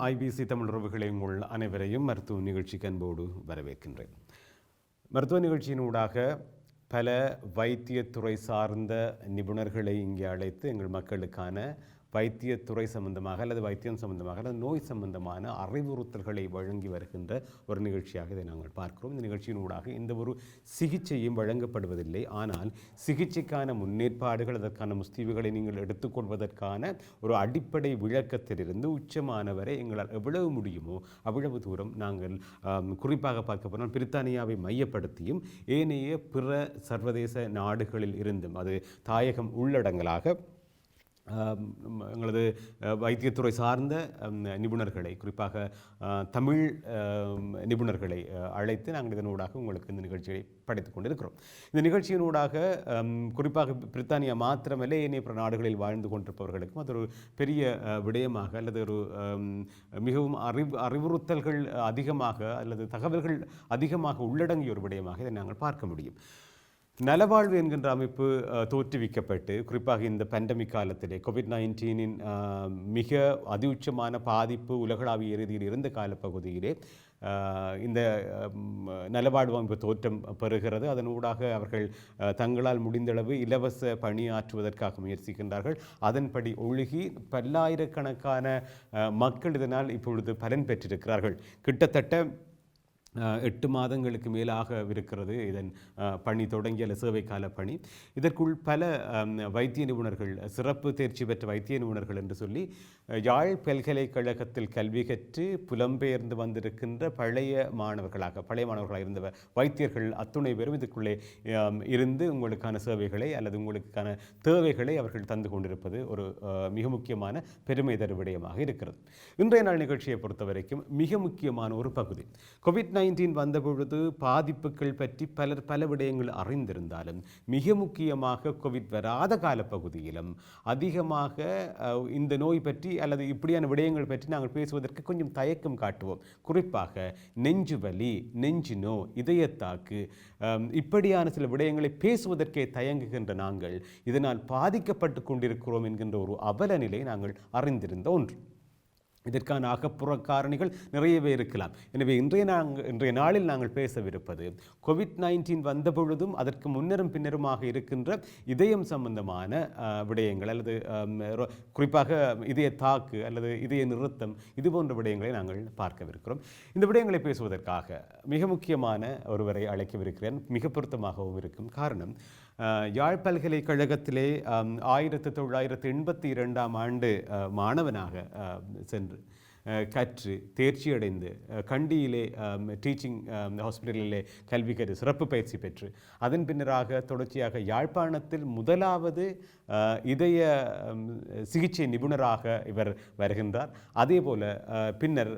IBC Tamil உறவுகளை உங்கள் அனைவரையும் மருத்துவ நிகழ்ச்சிக்கு அன்போடு வரவேற்கின்றேன். மருத்துவ நிகழ்ச்சியினூடாக பல வைத்தியத்துறை சார்ந்த நிபுணர்களை இங்கே அழைத்து எங்கள் மக்களுக்கான வைத்தியத்துறை சம்பந்தமாக அல்லது வைத்தியம் சம்பந்தமாக அல்லது நோய் சம்பந்தமான அறிவுறுத்தல்களை வழங்கி வருகின்ற ஒரு நிகழ்ச்சியாக இதை நாங்கள் பார்க்கிறோம். இந்த நிகழ்ச்சியினூடாக எந்த ஒரு சிகிச்சையும் வழங்கப்படுவதில்லை. ஆனால் சிகிச்சைக்கான முன்னேற்பாடுகள், அதற்கான முஸ்தீவுகளை நீங்கள் எடுத்துக்கொள்வதற்கான ஒரு அடிப்படை விளக்கத்திலிருந்து உச்சமானவரை எங்களால் எவ்வளவு முடியுமோ அவ்வளவு தூரம் நாங்கள் குறிப்பாக பார்க்க போனால் பிரித்தானியாவை மையப்படுத்தியும் ஏனைய பிற சர்வதேச நாடுகளில் இருந்தும் அது தாயகம் உள்ளடங்கலாக எங்களது வைத்தியத்துறை சார்ந்த நிபுணர்களை, குறிப்பாக தமிழ் நிபுணர்களை அழைத்து நாங்கள் இதனூடாக உங்களுக்கு இந்த நிகழ்ச்சியை படித்துக் கொண்டிருக்கிறோம். இந்த நிகழ்ச்சியினூடாக குறிப்பாக பிரித்தானியா மாத்திரமல்ல ஏனைய பிற நாடுகளில் வாழ்ந்து கொண்டிருப்பவர்களுக்கும் அது ஒரு பெரிய விடயமாக அல்லது ஒரு மிகவும் அறிவுறுத்தல்கள் அதிகமாக அல்லது தகவல்கள் அதிகமாக உள்ளடங்கிய ஒரு விடயமாக இதை நாங்கள் பார்க்க முடியும். நலவாழ்வு என்கின்ற அமைப்பு தோற்றுவிக்கப்பட்டு குறிப்பாக இந்த பேண்டமிக் காலத்திலே கோவிட்-19 மிக அதிஉச்சமான பாதிப்பு உலகளாவிய ரீதியில் இருந்த காலப்பகுதியிலே இந்த நலவாழ்வு அமைப்பு தோற்றம் பெறுகிறது. அதனூடாக அவர்கள் தங்களால் முடிந்தளவு இலவச பணியாற்றுவதற்காக முயற்சிக்கின்றார்கள். அதன்படி ஒழுகி பல்லாயிரக்கணக்கான மக்கள் இதனால் இப்பொழுது பலன் பெற்றிருக்கிறார்கள். கிட்டத்தட்ட 8 மாதங்களுக்கு மேலாக இருக்கிறது இதன் பணி தொடங்கிய சேவை கால பணி. இதற்குள் பல வைத்திய நிபுணர்கள், சிறப்பு தேர்ச்சி பெற்ற வைத்திய நிபுணர்கள் என்று சொல்லி யாழ் பல்கலைக்கழகத்தில் கல்வி கற்று புலம்பெயர்ந்து வந்திருக்கின்ற பழைய மாணவர்களாக இருந்த வைத்தியர்கள் அத்துணை பேரும் இதற்குள்ளே இருந்து உங்களுக்கான சேவைகளை அல்லது உங்களுக்கான தேவைகளை அவர்கள் தந்து கொண்டிருப்பது ஒரு மிக முக்கியமான பெருமை தரும் விடயமாக இருக்கிறது. இன்றைய நாள் நிகழ்ச்சியை பொறுத்த வரைக்கும் மிக முக்கியமான ஒரு பகுதி கோவிட்-19 வந்தபொழுது பாதிப்புகள் பற்றி பல விடயங்கள் அறிந்திருந்தாலும் மிக முக்கியமாக கோவிட் வராத காலப்பகுதியிலும் அதிகமாக இந்த நோய் பற்றி அல்லது இப்படியான விடயங்கள் பற்றி நாங்கள் பேசுவதற்கு கொஞ்சம் தயக்கம் காட்டுவோம். குறிப்பாக நெஞ்சு வலி, நெஞ்சு நோய், இதயத்தாக்கு இப்படியான சில விடயங்களை பேசுவதற்கே தயங்குகின்ற நாங்கள் இதனால் பாதிக்கப்பட்டு கொண்டிருக்கிறோம் என்கின்ற ஒரு அவல நிலை நாங்கள் அறிந்திருந்த ஒன்று. இதற்கான அகப்புற காரணிகள் நிறையவே இருக்கலாம். எனவே இன்றைய நாளில் நாங்கள் பேசவிருப்பது கோவிட்-19 வந்த பொழுதும் அதற்கு முன்னரும் பின்னருமாக இருக்கின்ற இதயம் சம்பந்தமான விடயங்கள் அல்லது குறிப்பாக இதய தாக்கு அல்லது இதய நிறுத்தம் இது போன்ற விடயங்களை நாங்கள் பார்க்கவிருக்கிறோம். இந்த விடயங்களை பேசுவதற்காக மிக முக்கியமான ஒருவரை அழைக்கவிருக்கிறேன். மிக பொருத்தமாகவும் இருக்கும். காரணம், யாழ் பல்கலைக்கழகத்திலே 1982 ஆண்டு மாணவனாக சென்று கற்று தேர்ச்சியடைந்து கண்டியிலே டீச்சிங் ஹாஸ்பிட்டலிலே கல்வி கற்று சிறப்பு பயிற்சி பெற்று அதன் பின்னராக தொடர்ச்சியாக யாழ்ப்பாணத்தில் முதலாவது இதய சிகிச்சை நிபுணராக இவர் வருகின்றார். அதே போல பின்னர்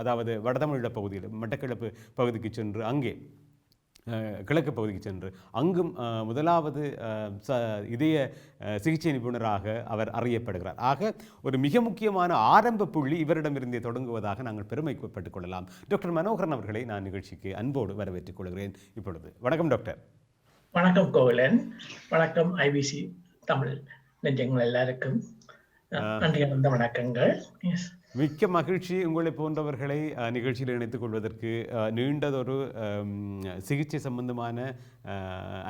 அதாவது வடதமிழ பகுதியில் மட்டக்களப்பு பகுதிக்கு சென்று அங்கே கிழக்கு பகுதிக்கு சென்று அங்கும் முதலாவது இதய சிகிச்சை நிபுணராக அவர் அறியப்படுகிறார். ஆக ஒரு மிக முக்கியமான ஆரம்ப புள்ளி இவரிடமிருந்தே தொடங்குவதாக நாங்கள் பெருமைப்பட்டுக் கொள்ளலாம். டாக்டர் மனோகரன் அவர்களை நான் நிகழ்ச்சிக்கு அன்போடு வரவேற்றுக் கொள்கிறேன். இப்பொழுது வணக்கம் டாக்டர். வணக்கம் கோவிலன். வணக்கம் ஐபிசி தமிழ் நெஞ்சங்கள் எல்லாருக்கும் நன்றி கலந்த வணக்கங்கள். மிக்க மகிழ்ச்சி உங்களை போன்றவர்களை நிகழ்ச்சியில் இணைத்துக் கொள்வதற்கு. நீண்டதொரு சிகிச்சை சம்பந்தமான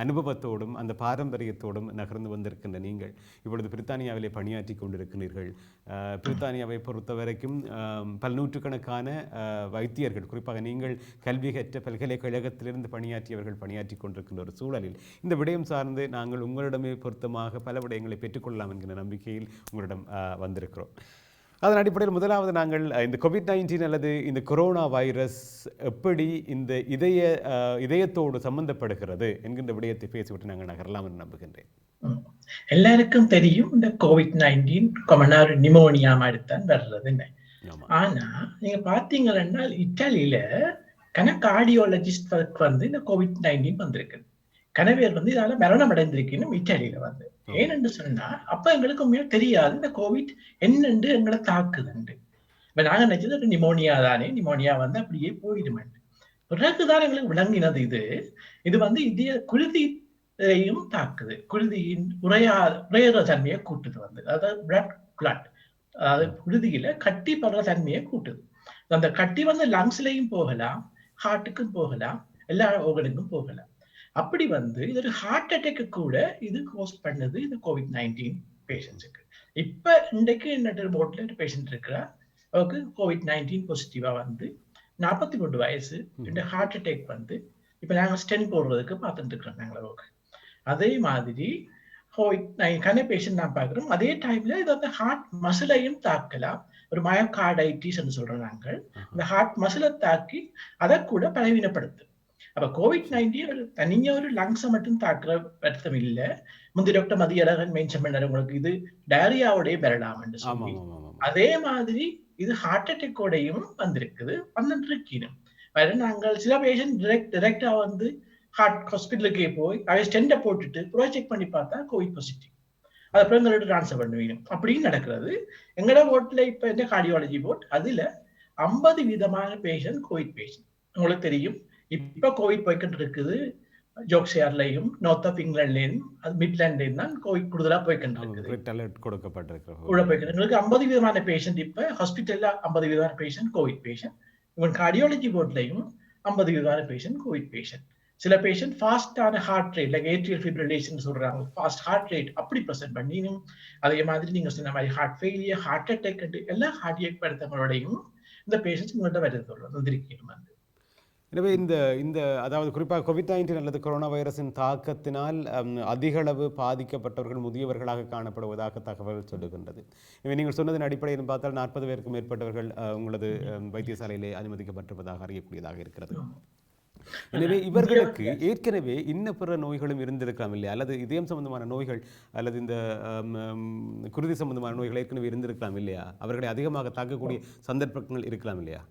அனுபவத்தோடும் அந்த பாரம்பரியத்தோடும் நகர்ந்து வந்திருக்கின்ற நீங்கள் இப்பொழுது பிரித்தானியாவிலே பணியாற்றி கொண்டிருக்கிறீர்கள். பிரித்தானியாவை பொறுத்த வரைக்கும் பல நூற்றுக்கணக்கான வைத்தியர்கள், குறிப்பாக நீங்கள் கல்வி கற்ற பல்கலைக்கழகத்திலிருந்து பணியாற்றியவர்கள் பணியாற்றி கொண்டிருக்கின்ற ஒரு சூழலில் இந்த விடயம் சார்ந்து நாங்கள் உங்களிடமே பொருத்தமாக பல விடயங்களை பெற்றுக்கொள்ளலாம் என்கிற நம்பிக்கையில் உங்களிடம் வந்திருக்கிறோம். அதன் அடிப்படையில் முதலாவது நாங்கள் இந்த கோவிட்-19 அல்லது இந்த கொரோனா வைரஸ் எப்படி இந்த இதயத்தோடு சம்பந்தப்படுகிறது என்கின்ற விடயத்தை பேசிவிட்டு நாங்கள் நகரலாம் என்று நம்புகின்றேன். எல்லாருக்கும் தெரியும் இந்த கோவிட்-19 கொமனார் நிமோனியா மாதிரி தான் வர்றது. ஆனா நீங்க பாத்தீங்கன்னா இத்தாலியில கார்டியாலஜிஸ்ட் வந்து இந்த கோவிட்-19 வந்திருக்கு. கனவேர் வந்து இதால மரணம் அடைந்திருக்கணும் இத்தாலியில வந்து. ஏனென்று சொன்னா அப்ப எங்களுக்கு உண்மையா தெரியாது இந்த கோவிட் என்னென்று எங்களை தாக்குதுண்டு. இப்ப நாங்க நினைச்சது நிமோனியா தானே, நிமோனியா வந்து அப்படியே போயிடுமெண்டு. பிறகுதான் எங்களுக்கு விளங்கினது இது வந்து இதய குருதியையும் தாக்குது. குருதியின் உறையிற தன்மையை கூட்டுது வந்து, அதாவது பிளட் கிளாட் அதாவது குருதியில கட்டி படுற தன்மையை கூட்டுது. அந்த கட்டி வந்து லங்ஸ்லயும் போகலாம், ஹார்ட்டுக்கும் போகலாம், எல்லா ஓகனுக்கும் போகலாம். அப்படி வந்து இது ஒரு ஹார்ட் அட்டாக்கு கூட இது கோஸ் பண்ணுது இந்த COVID-19 பேஷண்ட்ஸுக்கு. இப்ப இன்றைக்கு என்னோட போர்ட்ல ஒரு பேஷண்ட் இருக்கிறா, அவருக்கு COVID-19 பாசிட்டிவா வந்து 43 வயசு, இந்த ஹார்ட் அட்டாக் வந்து இப்ப நாங்க ஸ்டென்ட் போடுறதுக்கு பார்த்துட்டு இருக்கிறோம் நாங்கள் அவருக்கு. அதே மாதிரி கன பேஷண்ட் நான் பார்க்கிறோம். அதே டைம்ல இது வந்து ஹார்ட் மசிலையும் தாக்கலாம். ஒரு மயோகார்டைட்டிஸ் என்று சொல்றோம் நாங்கள். இந்த ஹார்ட் மசிலை தாக்கி அதை கூட பலவீனப்படுத்து. அப்ப COVID-19 ஒரு தனியா ஒரு லங்ஸை மட்டும் தாக்குற அர்த்தம் இல்ல. முந்தி டாக்டர் மதியழகன் மென்ஷன் பண்ணாரு உங்களுக்கு இது டயரியாவோடய பெறலாம் என்று சொல்லி. அதே மாதிரி இது ஹார்ட் அட்டாக்கோடையும் வந்திருக்குது, வந்துட்டு இருக்கணும். நாங்கள் சில பேஷண்ட் டிரெக்டா வந்து ஹார்ட் ஹாஸ்பிட்டலுக்கே போய் அதை ஸ்டெண்டை போட்டுட்டு ப்ரோ செக் பண்ணி பார்த்தா கோவிட் பாசிட்டிவ். அதை அப்புறம் எங்களோட ட்ரான்ஸ்ஃபர் பண்ணுவீங்க. அப்படின்னு நடக்கிறது. எங்களோட போர்ட்ல இப்ப இந்த கார்டியாலஜி போர்ட் அதுல 50 விதமான பேஷண்ட் கோவிட் பேஷண்ட். உங்களுக்கு தெரியும் இப்ப கோவிட் போய்கிட்டு இருக்குது. ஜோக்ஷியர்லயும் நார்த் ஆஃப் இங்கிலாந்துலயும் அது மிட்லாண்ட்லயும் தான் கோவிட் கூடுதலா போய்கிட்டு இருக்குது. எங்களுக்கு 50 விதமான பேஷண்ட் இப்ப ஹாஸ்பிட்டல்ல 50 விதமான பேஷண்ட் கோவிட் பேஷண்ட். இவன் கார்டியாலஜி போர்ட்லயும் 50 விதமான பேஷண்ட் கோவிட் பேஷண்ட். சில பேஷண்ட் ஃபாஸ்டான heart rate like atrial fibrillation சொல்றாங்க, ஃபாஸ்ட் ஹார்ட் ரேட் அப்படி ப்ரெசென்ட் பண்ணியும். அதே மாதிரி நீங்க சொன்ன மாதிரி ஹார்ட் ஃபெயிலியர், ஹார்ட் அட்டாக் எல்லா கார்டியாக் படுத்தவங்களோடையும் இந்த பேஷண்ட்ஸ் உங்கள்கிட்ட வருது வந்திருக்கணும். எனவே இந்த அதாவது குறிப்பாக COVID-19 அல்லது கொரோனா வைரஸின் தாக்கத்தினால் அதிக அளவு பாதிக்கப்பட்டவர்கள் முதியவர்களாக காணப்படுவதாக தகவல் சொல்லுகின்றது. எனவே நீங்கள் சொன்னதன் அடிப்படையில் பார்த்தால் 40 பேருக்கும் மேற்பட்டவர்கள் உங்களது வைத்தியசாலையிலே அனுமதிக்கப்பட்டிருப்பதாக அறியக்கூடியதாக இருக்கிறது. எனவே இவர்களுக்கு ஏற்கனவே இன்ன பிற நோய்களும் இருந்திருக்கலாம் இல்லையா, அல்லது இதயம் சம்பந்தமான நோய்கள் அல்லது இந்த குருதி சம்பந்தமான நோய்கள் ஏற்கனவே இருந்திருக்கலாம் இல்லையா, அவர்களை அதிகமாக தாக்கக்கூடிய சந்தர்ப்பங்கள் இருக்கலாம் இல்லையா?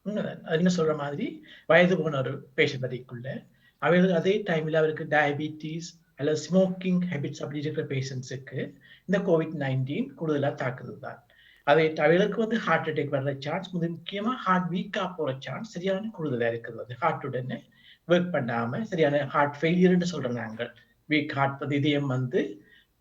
உண்மைதான். அது சொல்ற மாதிரி வயது போன ஒரு பேஷண்ட் வரைக்குள்ள அவர்களுக்கு அதே டைம்ல அவருக்கு டயபிட்டிஸ் அல்லது ஸ்மோக்கிங் ஹேபிட்ஸ் அப்படி இருக்கிற பேஷண்ட்ஸுக்கு இந்த COVID-19 கூடுதலா தாக்குது தான். அதை அவர்களுக்கு வந்து ஹார்ட் அட்டாக் வர்ற சான்ஸ், முக்கியமா ஹார்ட் வீக்கா போற சான்ஸ் சரியான கூடுதலா இருக்குது. அது ஹார்ட்டுடனே ஒர்க் பண்ணாம சரியான ஹார்ட் ஃபெயிலியர்னு சொல்றோம் நாங்கள். வீக் ஹார்ட் இதயம் வந்து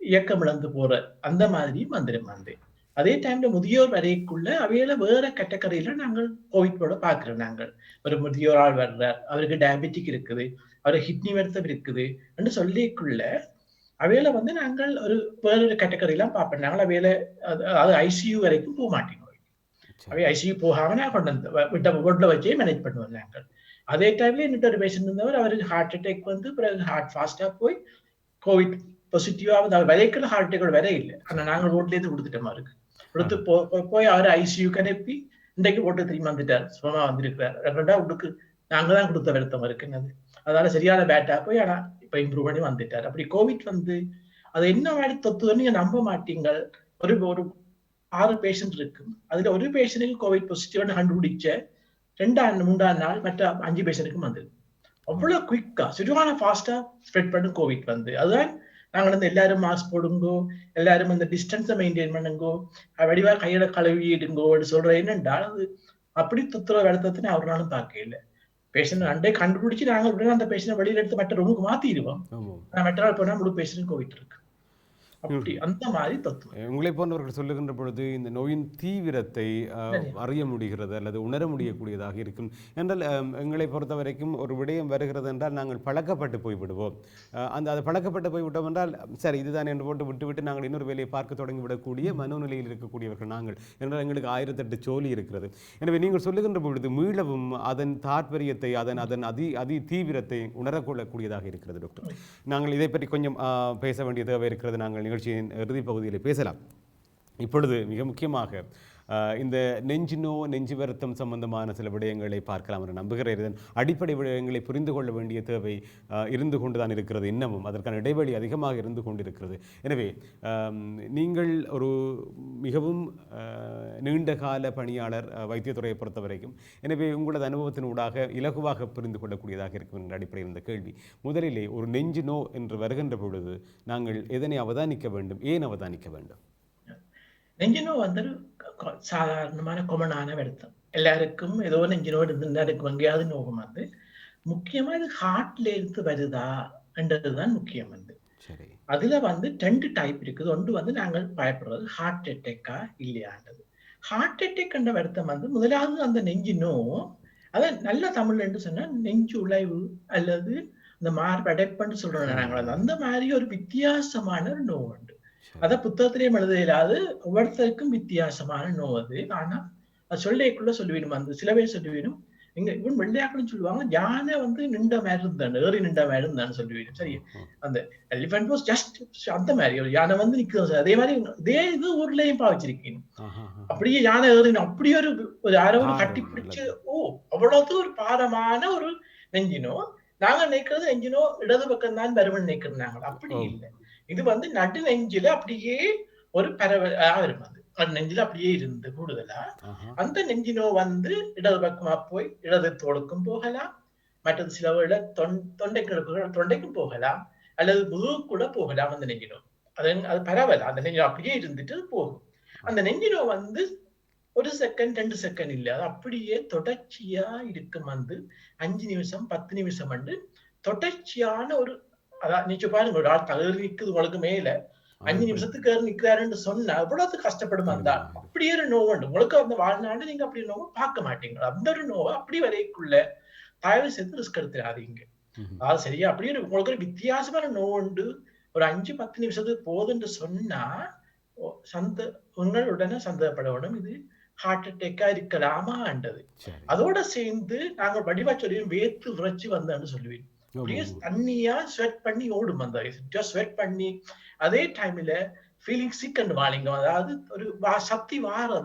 இயக்கம் இழந்து போற அந்த மாதிரி வந்துடும் வந்து. அதே டைம்ல முதியோர் வரைக்குள்ள அவையில வேற கேட்டகரியில நாங்கள் கோவிட்டோட பாக்குறோம். நாங்கள் ஒரு முதியோர் ஆள் வர்றார், அவருக்கு டயபெட்டிக் இருக்குது, அவருக்கு கிட்னி வருத்தம் இருக்குது என்று சொல்லிக்குள்ள அவையில வந்து நாங்கள் ஒரு வேற கேட்டகரியெல்லாம் பார்ப்போம். நாங்கள் அவையில அது ICU வரைக்கும் போக மாட்டோம். அவை ICU போகாம நான் கொண்டு வந்து வீட்டை வச்சே மேனேஜ் பண்ணுவோம் நாங்கள். அதே டைம்ல இன்னொரு ஒரு பேஷண்ட் இருந்தவர், அவருக்கு ஹார்ட் அட்டாக் வந்து பிறகு ஹார்ட் ஃபாஸ்டா போய் கோவிட் பாசிட்டிவா வரைக்கும் ஹார்ட் அட்டாக்கோட வர இல்லை. ஆனா நாங்கள் ரோட்ல இருந்து கொடுத்துட்டோமா இருக்கு கொடுத்து போய் அவர் ICU அனுப்பி இன்றைக்கு போட்டு திரும்பி வந்துட்டார், சும்மா வந்திருக்கிறார். ரெண்டா வீட்டுக்கு நாங்க தான் கொடுத்த வருத்தம் இருக்குன்னு. அதனால சரியான பேட்டா போய் ஆனா இப்ப இம்ப்ரூவ் பண்ணி வந்துட்டார். அப்படி கோவிட் வந்து அது என்ன மாதிரி தொத்துன்னு நீங்க நம்ப மாட்டீங்க. ஒரு 6 பேஷண்ட் இருக்கு, அதுல ஒரு பேஷண்ட்டுக்கு கோவிட் பாசிட்டிவ் கண்டுபிடிச்ச 2-3 நாள் மற்ற 5 பேஷண்ட்டுக்கும் வந்தது. அவ்வளவு குயிக்கா சரியான ஃபாஸ்டா ஸ்ப்ரெட் பண்ணு கோவிட் வந்து. அதுதான் நாங்கள் வந்து எல்லாரும் மாஸ்க் போடுங்கோ, எல்லாரும் அந்த டிஸ்டன்ஸை மெயின்டைன் பண்ணுங்கோ, வடிவா கையில கழுவிடுங்கோ சொல்ற என்னென்றால் அது அப்படி துத்துற வருத்தத்தினை அவராலும் பார்க்க இல்லை. பேஷண்ட் அண்டே கண்டுபிடிச்சு நாங்கள் உடனே அந்த பேஷண்ட் வெளியில எடுத்து மற்ற ரூமுக்கு மாத்திடுவோம். மற்ற நாள் போனா முழு பேஷண்ட் கோவிட் இருக்கு. அந்த மாதிரி தத்துவம் உங்களை போன்றவர்கள் சொல்லுகின்ற பொழுது இந்த நோயின் தீவிரத்தை அறிய முடிகிறது அல்லது உணர முடியக்கூடியதாக இருக்கும் என்றால் எங்களை பொறுத்த வரைக்கும் ஒரு விடயம் வருகிறது என்றால் நாங்கள் பழக்கப்பட்டு போய்விடுவோம். அது பழக்கப்பட்டு போய்விட்டோம் என்றால் சரி இதுதான் என்று போட்டு விட்டுவிட்டு நாங்கள் இன்னொரு வேலையை பார்க்க தொடங்கிவிடக்கூடிய மனோநிலையில் இருக்கக்கூடியவர்கள் நாங்கள். என்றால் எங்களுக்கு 1008 ஜோலி இருக்கிறது. எனவே நீங்கள் சொல்லுகின்ற பொழுது மீளவும் அதன் தாற்பயத்தை அதன் அதி தீவிரத்தை உணரக்கொள்ளக்கூடியதாக இருக்கிறது. டாக்டர், நாங்கள் இதை பற்றி கொஞ்சம் பேச வேண்டிய தேவை இருக்கிறது. நாங்கள் நிகழ்ச்சியின் இறுதி பகுதியில் பேசலாம். இப்பொழுது மிக முக்கியமாக இந்த நெஞ்சு வருத்தம் சம்பந்தமான சில விடயங்களை பார்க்கலாம் என்று நம்புகிறேன். இதன் அடிப்படை விடயங்களை புரிந்து கொள்ள வேண்டிய தேவை இருந்து கொண்டுதான் இருக்கிறது. இன்னமும் அதற்கான இடைவெளி அதிகமாக இருந்து கொண்டிருக்கிறது. எனவே நீங்கள் ஒரு மிகவும் நீண்ட கால பணியாளர் வைத்தியத்துறையை பொறுத்த வரைக்கும். எனவே உங்களது அனுபவத்தின் ஊடாக இலகுவாக புரிந்து கொள்ளக்கூடியதாக இருக்கும் என்ற அடிப்படையில் இந்த கேள்வி. முதலிலே ஒரு நெஞ்சு நோ என்று வருகின்ற பொழுது நாங்கள் எதனை அவதானிக்க வேண்டும், ஏன் அவதானிக்க வேண்டும்? நெஞ்சு நோ வந்து சாதாரணமான கொமனான வருத்தம். எல்லாருக்கும் ஏதோ நெஞ்சு நோய் இருந்தா இருக்கு, எங்கேயாவது நோகம் வந்து முக்கியமா இது ஹார்ட்ல இருந்து வருதா என்றதுதான் முக்கியம் வந்து. அதுல வந்து 2 டைப் இருக்குது. ஒன்று வந்து நாங்கள் பயப்படுறது ஹார்ட் அட்டாக்கா இல்லையான்றது. ஹார்ட் அட்டாக் என்ற வருத்தம் வந்து முதலாவது அந்த நெஞ்சு நோ, அத நல்ல தமிழ்ல என்று சொன்னா நெஞ்சு உளைவு அல்லது இந்த மார்படைப்புன்னு சொல்றோம் நாங்கள். அந்த மாதிரி ஒரு வித்தியாசமான ஒரு நோய் உண்டு. அத புத்தகத்திலேயே எழுத இயலாது. ஒவ்வொருத்தருக்கும் வித்தியாசமான நோய் அது. ஆனா அது சொல்லிக்குள்ள சொல்லிவிடும். அந்த சில பேர் சொல்லிவிடும். இங்க இவன் வெள்ளையாக்களும் சொல்லுவாங்க, யானை வந்து நின்ற மாதிரி இருந்தான், ஏறி நின்ற மாதிரி இருந்தான்னு சொல்லிவிடும். சரி, அந்த எலிஃபென்ட் வாஸ் ஜஸ்ட் அந்த மாதிரி ஒரு யானை வந்து நிக்குது. அதே மாதிரி இதே இது ஊர்லயும் பாவிச்சிருக்கீங்க. அப்படியே யானை ஏறின அப்படியே ஒரு யாரோ ஒரு கட்டி பிடிச்சு அவ்வளவு ஒரு பாரமான ஒரு நெஞ்சினோ. நாங்க நினைக்கிறது நெஞ்சினோ இடது பக்கம் தான் வருவன் நினைக்கிறாங்க. அப்படி இல்லை. இது வந்து நடு நெஞ்சில அப்படியே ஒரு பரவல் வரும். அது நெஞ்சில அப்படியே இருந்து கூடுதலா அந்த நெஞ்சினோ வந்து இடது பக்கமா போய் இடது தோளுக்கும் போகலாம், மற்றது சில வேளை தொண்டைக்கும் போகலாம், அல்லது முதுகு கூட போகலாம். அந்த நெஞ்சினோ அது பரவல அந்த நெஞ்சு அப்படியே இருந்துட்டு போகும். அந்த நெஞ்சினோ வந்து 1 செகண்ட் 2 செகண்ட் இல்ல, அது அப்படியே தொடர்ச்சியா இருக்கும். வந்து 5 நிமிஷம் 10 நிமிஷம் வந்து தொடர்ச்சியான ஒரு அதான் நீங்க பாருங்க, ஒரு ஆள் தகுதி நிக்குது உங்களுக்கு மேல 5 நிமிஷத்துக்கு நிக்கிறாருன்னு சொன்னா எவ்வளவு கஷ்டப்படும். அந்த அப்படியே ஒரு நோவு உங்களுக்கு அந்த வாழ்நாள் நீங்க அப்படி நோவை பார்க்க மாட்டீங்க. அந்த ஒரு நோவை அப்படி வரைக்குள்ள தயவு செய்து ரிஸ்க் எடுத்துடாதீங்க. அது சரியா அப்படியே உங்களுக்கு ஒரு வித்தியாசமான நோவு உண்டு, ஒரு 5-10 நிமிஷத்துக்கு போதுன்னு சொன்னா உங்களுடனே சந்தேகப்படணும் இது ஹார்ட் அட்டாக்கா இருக்கலாமான்றது. அதோட சேர்ந்து நாங்க வடிவா சொல்லி வேத்து விரைச்சு வந்தேன்னு சொல்லுவேன். அப்படியே தண்ணியா ஸ்வெட் பண்ணி ஓடும். அந்த ஸ்வெட் பண்ணி அதே டைம்ல ஃபீலிங் சிக் அண்ட் வாலிங்க, அதாவது ஒரு சக்தி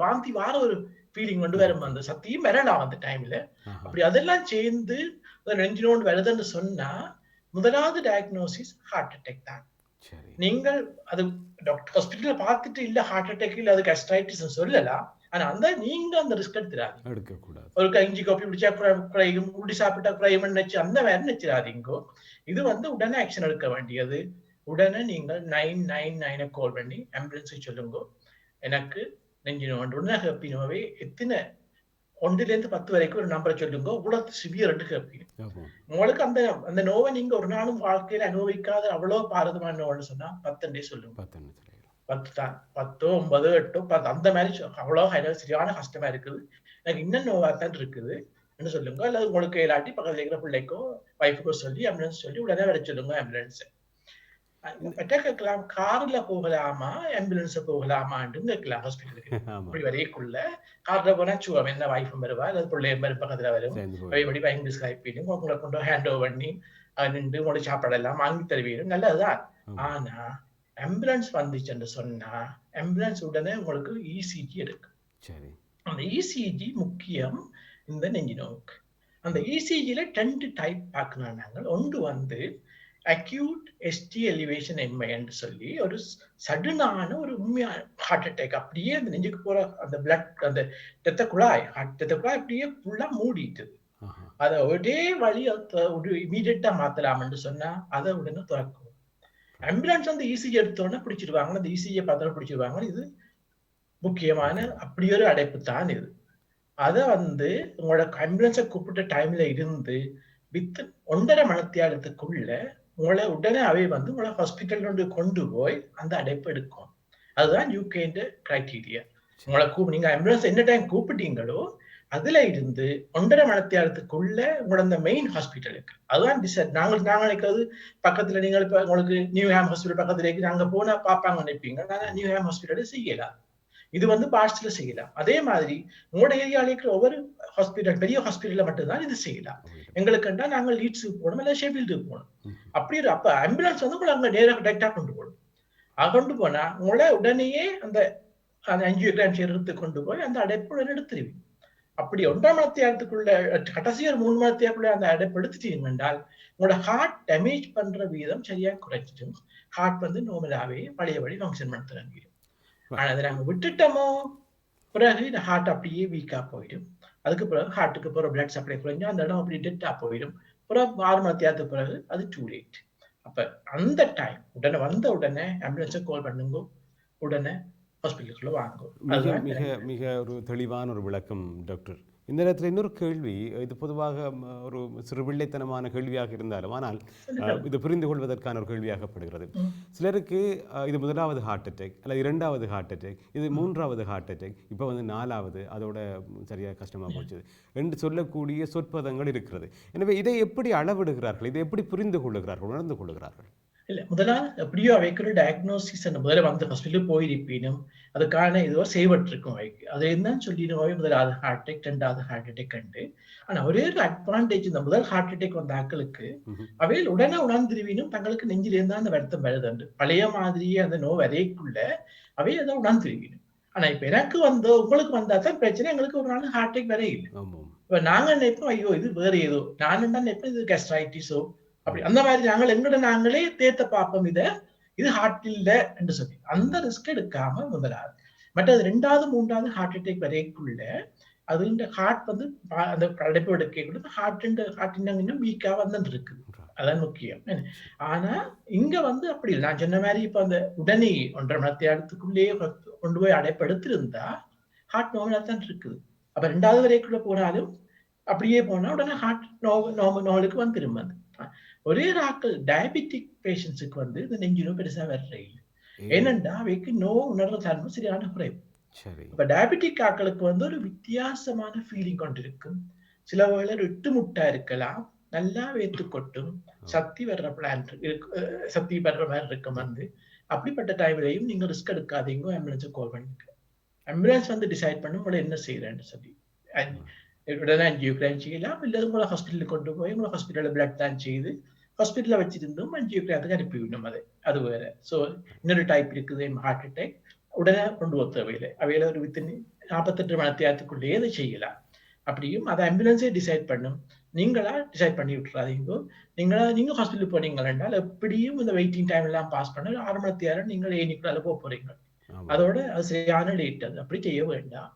வாந்தி வார ஒரு ஃபீலிங் கொண்டு வரும். அந்த சக்தியும் வரலாம் அந்த டைம்ல. அப்படி அதெல்லாம் சேர்ந்து நெஞ்சினோடு வருதுன்னு சொன்னா முதலாவது டயக்னோசிஸ் ஹார்ட் அட்டாக் தான். நீங்கள் அது டாக்டர் ஹாஸ்பிட்டல்ல பார்த்துட்டு இல்ல ஹார்ட் அட்டாக் இல்ல அது கஸ்ட்ரைட்டிஸ் சொல்லலாம். ஆனா அந்த நீங்க அந்த ரிஸ்க் எடுத்துடாதீங்க. ஒரு கஞ்சி காப்பி குடிச்சா குறையும், குடி சாப்பிட்டா குறையும் நினைச்சு அந்த மாதிரி நினைச்சிடாதீங்கோ. இது வந்து உடனே ஆக்ஷன் எடுக்க வேண்டியது. உடனே நீங்கள் 999 கால் பண்ணி ஆம்புலன்ஸை சொல்லுங்க, எனக்கு நெஞ்சு நோண்டு உடனே கேப்பினவே எத்தனை 1-10 வரைக்கும் ஒரு நம்பரை சொல்லுங்க, இவ்வளவு சிவியர் கேப்பீங்க. உங்களுக்கு அந்த அந்த நோவை நீங்க ஒரு நாளும் வாழ்க்கையில அனுபவிக்காத அவ்வளவு பாரதமான நோன்னு சொன்னா 10 சொல்லுங்க. 10 தான், 10, 9, 8, 10 அந்த மாதிரி அவ்வளவு சரியான கஷ்டமா இருக்குது, எனக்கு இன்னும் நோவா தான் இருக்குது என்று சொல்லுங்க. அல்லது உங்களுக்கு இல்லாட்டி பக்கத்துல இருக்கிற பிள்ளைக்கோ வைஃபுக்கோ சொல்லி ஆம்புலன்ஸ் சொல்லி உடனே வர சொல்லுங்க ஆம்புலன்ஸ். கேட்கலாம், கார்ல போகலாமா ஆம்புலன்ஸ் போகலாமான்னு கேட்கலாம் ஹாஸ்பிட்டலுக்கு. அப்படி வரைக்குள்ள கார்ல போனா சுவம் என்ன வைஃபும் வருவா அல்லது பிள்ளையும் பக்கத்துல வரும், எப்படி பயங்கர ஸ்கைப்பிலும் உங்களை கொண்டு ஹேண்ட் ஓவர் பண்ணி நின்று உங்களோட சாப்பாடெல்லாம் வாங்கி தருவீரும், நல்லதுதான். ஆனா ஆம்புலன்ஸ் வந்துச்சுன்னு சொன்னா ஆம்புலன்ஸ் உடனே உங்களுக்கு இசிஜி எடுக்கும். அந்த இசிஜி முக்கியம் இந்த நெஞ்சு நோவுக்கு. அந்த இசிஜில 2 டைப் பார்க்கணும் நாங்கள். ஒன்று வந்து அக்யூட் எஸ்டி எலிவேஷன் எம்ஐ என்று சொல்லி ஒரு சடனான ஒரு உண்மையான ஹார்ட் அட்டாக், அப்படியே அந்த நெஞ்சுக்கு போற அந்த பிளட் அந்த ரத்த குழாய் அப்படியே ஃபுல்லா மூடிட்டுது. அதை ஒரே வழி இமீடியட்டா மாத்தலாம்னு சொன்னா அதை உடனே திறக்கும். ஆம்புலன்ஸ் வந்து இசிஜி எடுத்தோடனே பிடிச்சிருவாங்க, அந்த இசிஜியை பார்த்தாலும் பிடிச்சிருவாங்க. இது முக்கியமான அப்படி ஒரு அடைப்பு தான் இது. அதை வந்து உங்களோட ஆம்புலன்ஸை கூப்பிட்ட டைம்ல இருந்து வித் 1.5 மணித்தியாலத்துக்குள்ள உங்களை உடனே அவை வந்து உங்களை ஹாஸ்பிட்டல் கொண்டு போய் அந்த அடைப்பு எடுக்கும். அதுதான் யூகேன்ற கிரைட்டீரியா. உங்களை நீங்க ஆம்புலன்ஸ் என்ன டைம் கூப்பிட்டீங்களோ அதுல இருந்து 1.5 மணித்தியாலத்துக்குள்ள உங்களோட அந்த மெயின் ஹாஸ்பிட்டலுக்கு, அதுதான் நாங்க நினைக்கிறது பக்கத்துல நீங்கள் இப்ப உங்களுக்கு நியூஹாம் ஹாஸ்பிட்டல் பக்கத்துல இருக்கு, நாங்க போனா பாப்பாங்க நினைப்பீங்க. ஆனா நியூஹாம் ஹாஸ்பிட்டல செய்யலாம், இது வந்து பார்ட்ஸ்ல செய்யலாம். அதே மாதிரி உங்களோட ஏரியால இருக்கிற ஒவ்வொரு ஹாஸ்பிட்டல் பெரிய ஹாஸ்பிட்டல்ல மட்டும்தான் இது செய்யலாம். எங்களுக்குண்டா நாங்க லீட்ஸுக்கு போகணும் இல்ல ஷெஃபீல்டுக்கு போகணும். அப்படி அப்ப ஆம்புலன்ஸ் வந்து உங்களை அங்க டைரக்டா கொண்டு போகணும். கொண்டு போனா உங்களை உடனேயே அந்த ஆஞ்சியோகிராம் செய்யறதுக்கு கொண்டு போய் அந்த அடைப்புடன் எடுத்துருவீங்க. அப்படி 1.5 மணித்தியாலத்துக்குள்ள கடைசி ஒரு 3 மணித்தியாலத்துக்குள்ள அந்த அடைப்பு எடுத்துட்டீங்க என்றால் உங்களோட ஹார்ட் டேமேஜ் பண்ற வீதம் சரியா குறைச்சிடும். ஹார்ட் வந்து நார்மலாவே பழையபடி ஃபங்க்ஷன் பண்ண தொடங்கிடும். ஆனா அதை நாங்க விட்டுட்டோமோ பிறகு இந்த ஹார்ட் அப்படியே வீக்கா போயிடும். அதுக்கு பிறகு ஹார்ட்டுக்கு போற பிளட் சப்ளை குறைஞ்சா அந்த இடம் அப்படி டெட்டா போயிடும். பிறகு 6 மணித்தியாலத்துக்கு பிறகு அது டூ லேட். அப்ப அந்த டைம் உடனே ஆம்புலன்ஸை கால் பண்ணுங்க, உடனே ஹாஸ்பிட்டலுக்குள்ள வாங்கும். மிக மிக மிக ஒரு தெளிவான ஒரு விளக்கம் டாக்டர். இந்த நேரத்தில் இன்னொரு கேள்வி, இது பொதுவாக ஒரு சிறுபிள்ளைத்தனமான கேள்வியாக இருந்தாலும் ஆனால் இது புரிந்து கொள்வதற்கான ஒரு கேள்வியாகப்படுகிறது. சிலருக்கு இது முதலாவது ஹார்ட் அட்டாக் அல்லது இரண்டாவது ஹார்ட் அட்டாக், இது மூன்றாவது ஹார்ட் அட்டாக், இப்போ வந்து நாலாவது, அதோட சரியாக கஷ்டமாக போச்சு என்று சொல்லக்கூடிய சொற்பதங்கள் இருக்கிறது. எனவே இதை எப்படி அளவிடுகிறார்கள், இதை எப்படி புரிந்து கொள்ளுகிறார்கள், உணர்ந்து கொள்ளுகிறார்கள்? இல்ல முதலாவது எப்படியோ அவைக்கு டயக்னோசிஸ் முதல்ல வந்து ஹாஸ்பிட்டலுக்கு போயிருப்பினும் அதுக்கான ஏதோ செய்வற்றிருக்கும் அவைக்கு அதை என்னன்னு சொல்லிடுவோம். முதலாவது ஹார்ட் அட்டாக், ரெண்டாவது ஹார்ட் அட்டாக் கண்டு. ஆனா ஒரே ஒரு அட்வான்டேஜ், இந்த முதல் ஹார்ட் அட்டாக் வந்த ஆட்களுக்கு அவையில் உடனே உணர்ந்துருவினும் தங்களுக்கு நெஞ்சிலிருந்து அந்த வருத்தம் வருது. பழைய மாதிரியே அந்த நோய் வரைக்குள்ள அவை அதை உணர்ந்துருவினும். ஆனா இப்ப எனக்கு வந்து உங்களுக்கு வந்தா தான் பிரச்சனை, எங்களுக்கு ஒரு நாள் ஹார்ட் அட்டாக் வரையில. இப்ப நாங்க நினைப்போம் ஐயோ இது வேற ஏதோ, நான் என்ன நினைப்பேன் இது கெஸ்ட்ரைட்டிஸோ அப்படி அந்த மாதிரி நாங்களே தேத்த பார்ப்போம் இது ஹார்ட் இல்ல என்று சொல்லி அந்த ரிஸ்க் எடுக்காம முதலாவது. மற்றது ரெண்டாவது மூன்றாவது ஹார்ட் அட்டாக் வரைக்குள்ள அது இந்த ஹார்ட் வந்து அந்த அடைப்பு எடுக்க ஹார்ட் இன்னும் வீக்கா வந்து இருக்குது. அதான் முக்கியம். ஆனா இங்க வந்து அப்படி இல்லை. நான் சொன்ன மாதிரி இப்ப அந்த உடனே 1.5 மணி நேரத்துக்குள்ளேயே கொண்டு போய் அடைப்பு எடுத்திருந்தா ஹார்ட் நோவலா தான் இருக்குது. அப்ப ரெண்டாவது வரைக்குள்ள போனாலும் அப்படியே போனா உடனே ஹார்ட் நோவலுக்கு வந்து திரும்ப ஒரே ஆட்கள் டயபெட்டிக் பேஷண்ட்ஸுக்கு வந்து இந்த நெஞ்சு நோய் பெருசா வர்ற இல்லை. ஏனென்றா அவைக்கு நோ உணர்வு தன்மை சரியான குறைவு. இப்ப டயபெட்டிக் ஆட்களுக்கு வந்து ஒரு வித்தியாசமான ஃபீலிங் கொண்டிருக்கும். சில வேளை இட்டு முட்டா இருக்கலாம், நல்லா வேத்து கொட்டும், சக்தி வர்ற மாதிரி இருக்கும். வந்து அப்படிப்பட்ட டைம்லையும் நீங்க ரிஸ்க் எடுக்காதீங்க, ஆம்புலன்ஸை கால் பண்ணுங்க. ஆம்புலன்ஸ் வந்து டிசைட் பண்ணும் உங்களை என்ன செய்யறேன்னு சொல்லி உடனே ஆஞ்சியோகிராம் செய்யலாம். இல்லை உங்களை ஹாஸ்பிட்டலுக்கு கொண்டு போய் உங்களை ஹாஸ்பிட்டலில் பிளட் தான் செய்து ஹாஸ்பிட்டலில் வச்சிருந்தும் ஆஞ்சியோகிராமுக்கு அனுப்பிவிடும். அது வேற. ஸோ இன்னொரு டைப் இருக்குது ஹார்ட் அட்டாக், உடனே கொண்டு போக தேவையில்லை. அவையில ஒரு 48 மணி நேரத்துக்குள்ளேயே அதை செய்யலாம். அப்படியும் அதை ஆம்புலன்ஸே டிசைட் பண்ணும். நீங்களா டிசைட் பண்ணி விட்டுறாதீங்க. நீங்க ஹாஸ்பிட்டலுக்கு போனீங்கன்னா எப்படியும் இந்த வெயிட்டிங் டைம் எல்லாம் பாஸ் பண்ண 6 மணி நேரம் நீங்கள் ஏனிக்குள்ள போக போறீங்க. அதோட அது சரியான டேட், அது அப்படி செய்ய வேண்டாம்.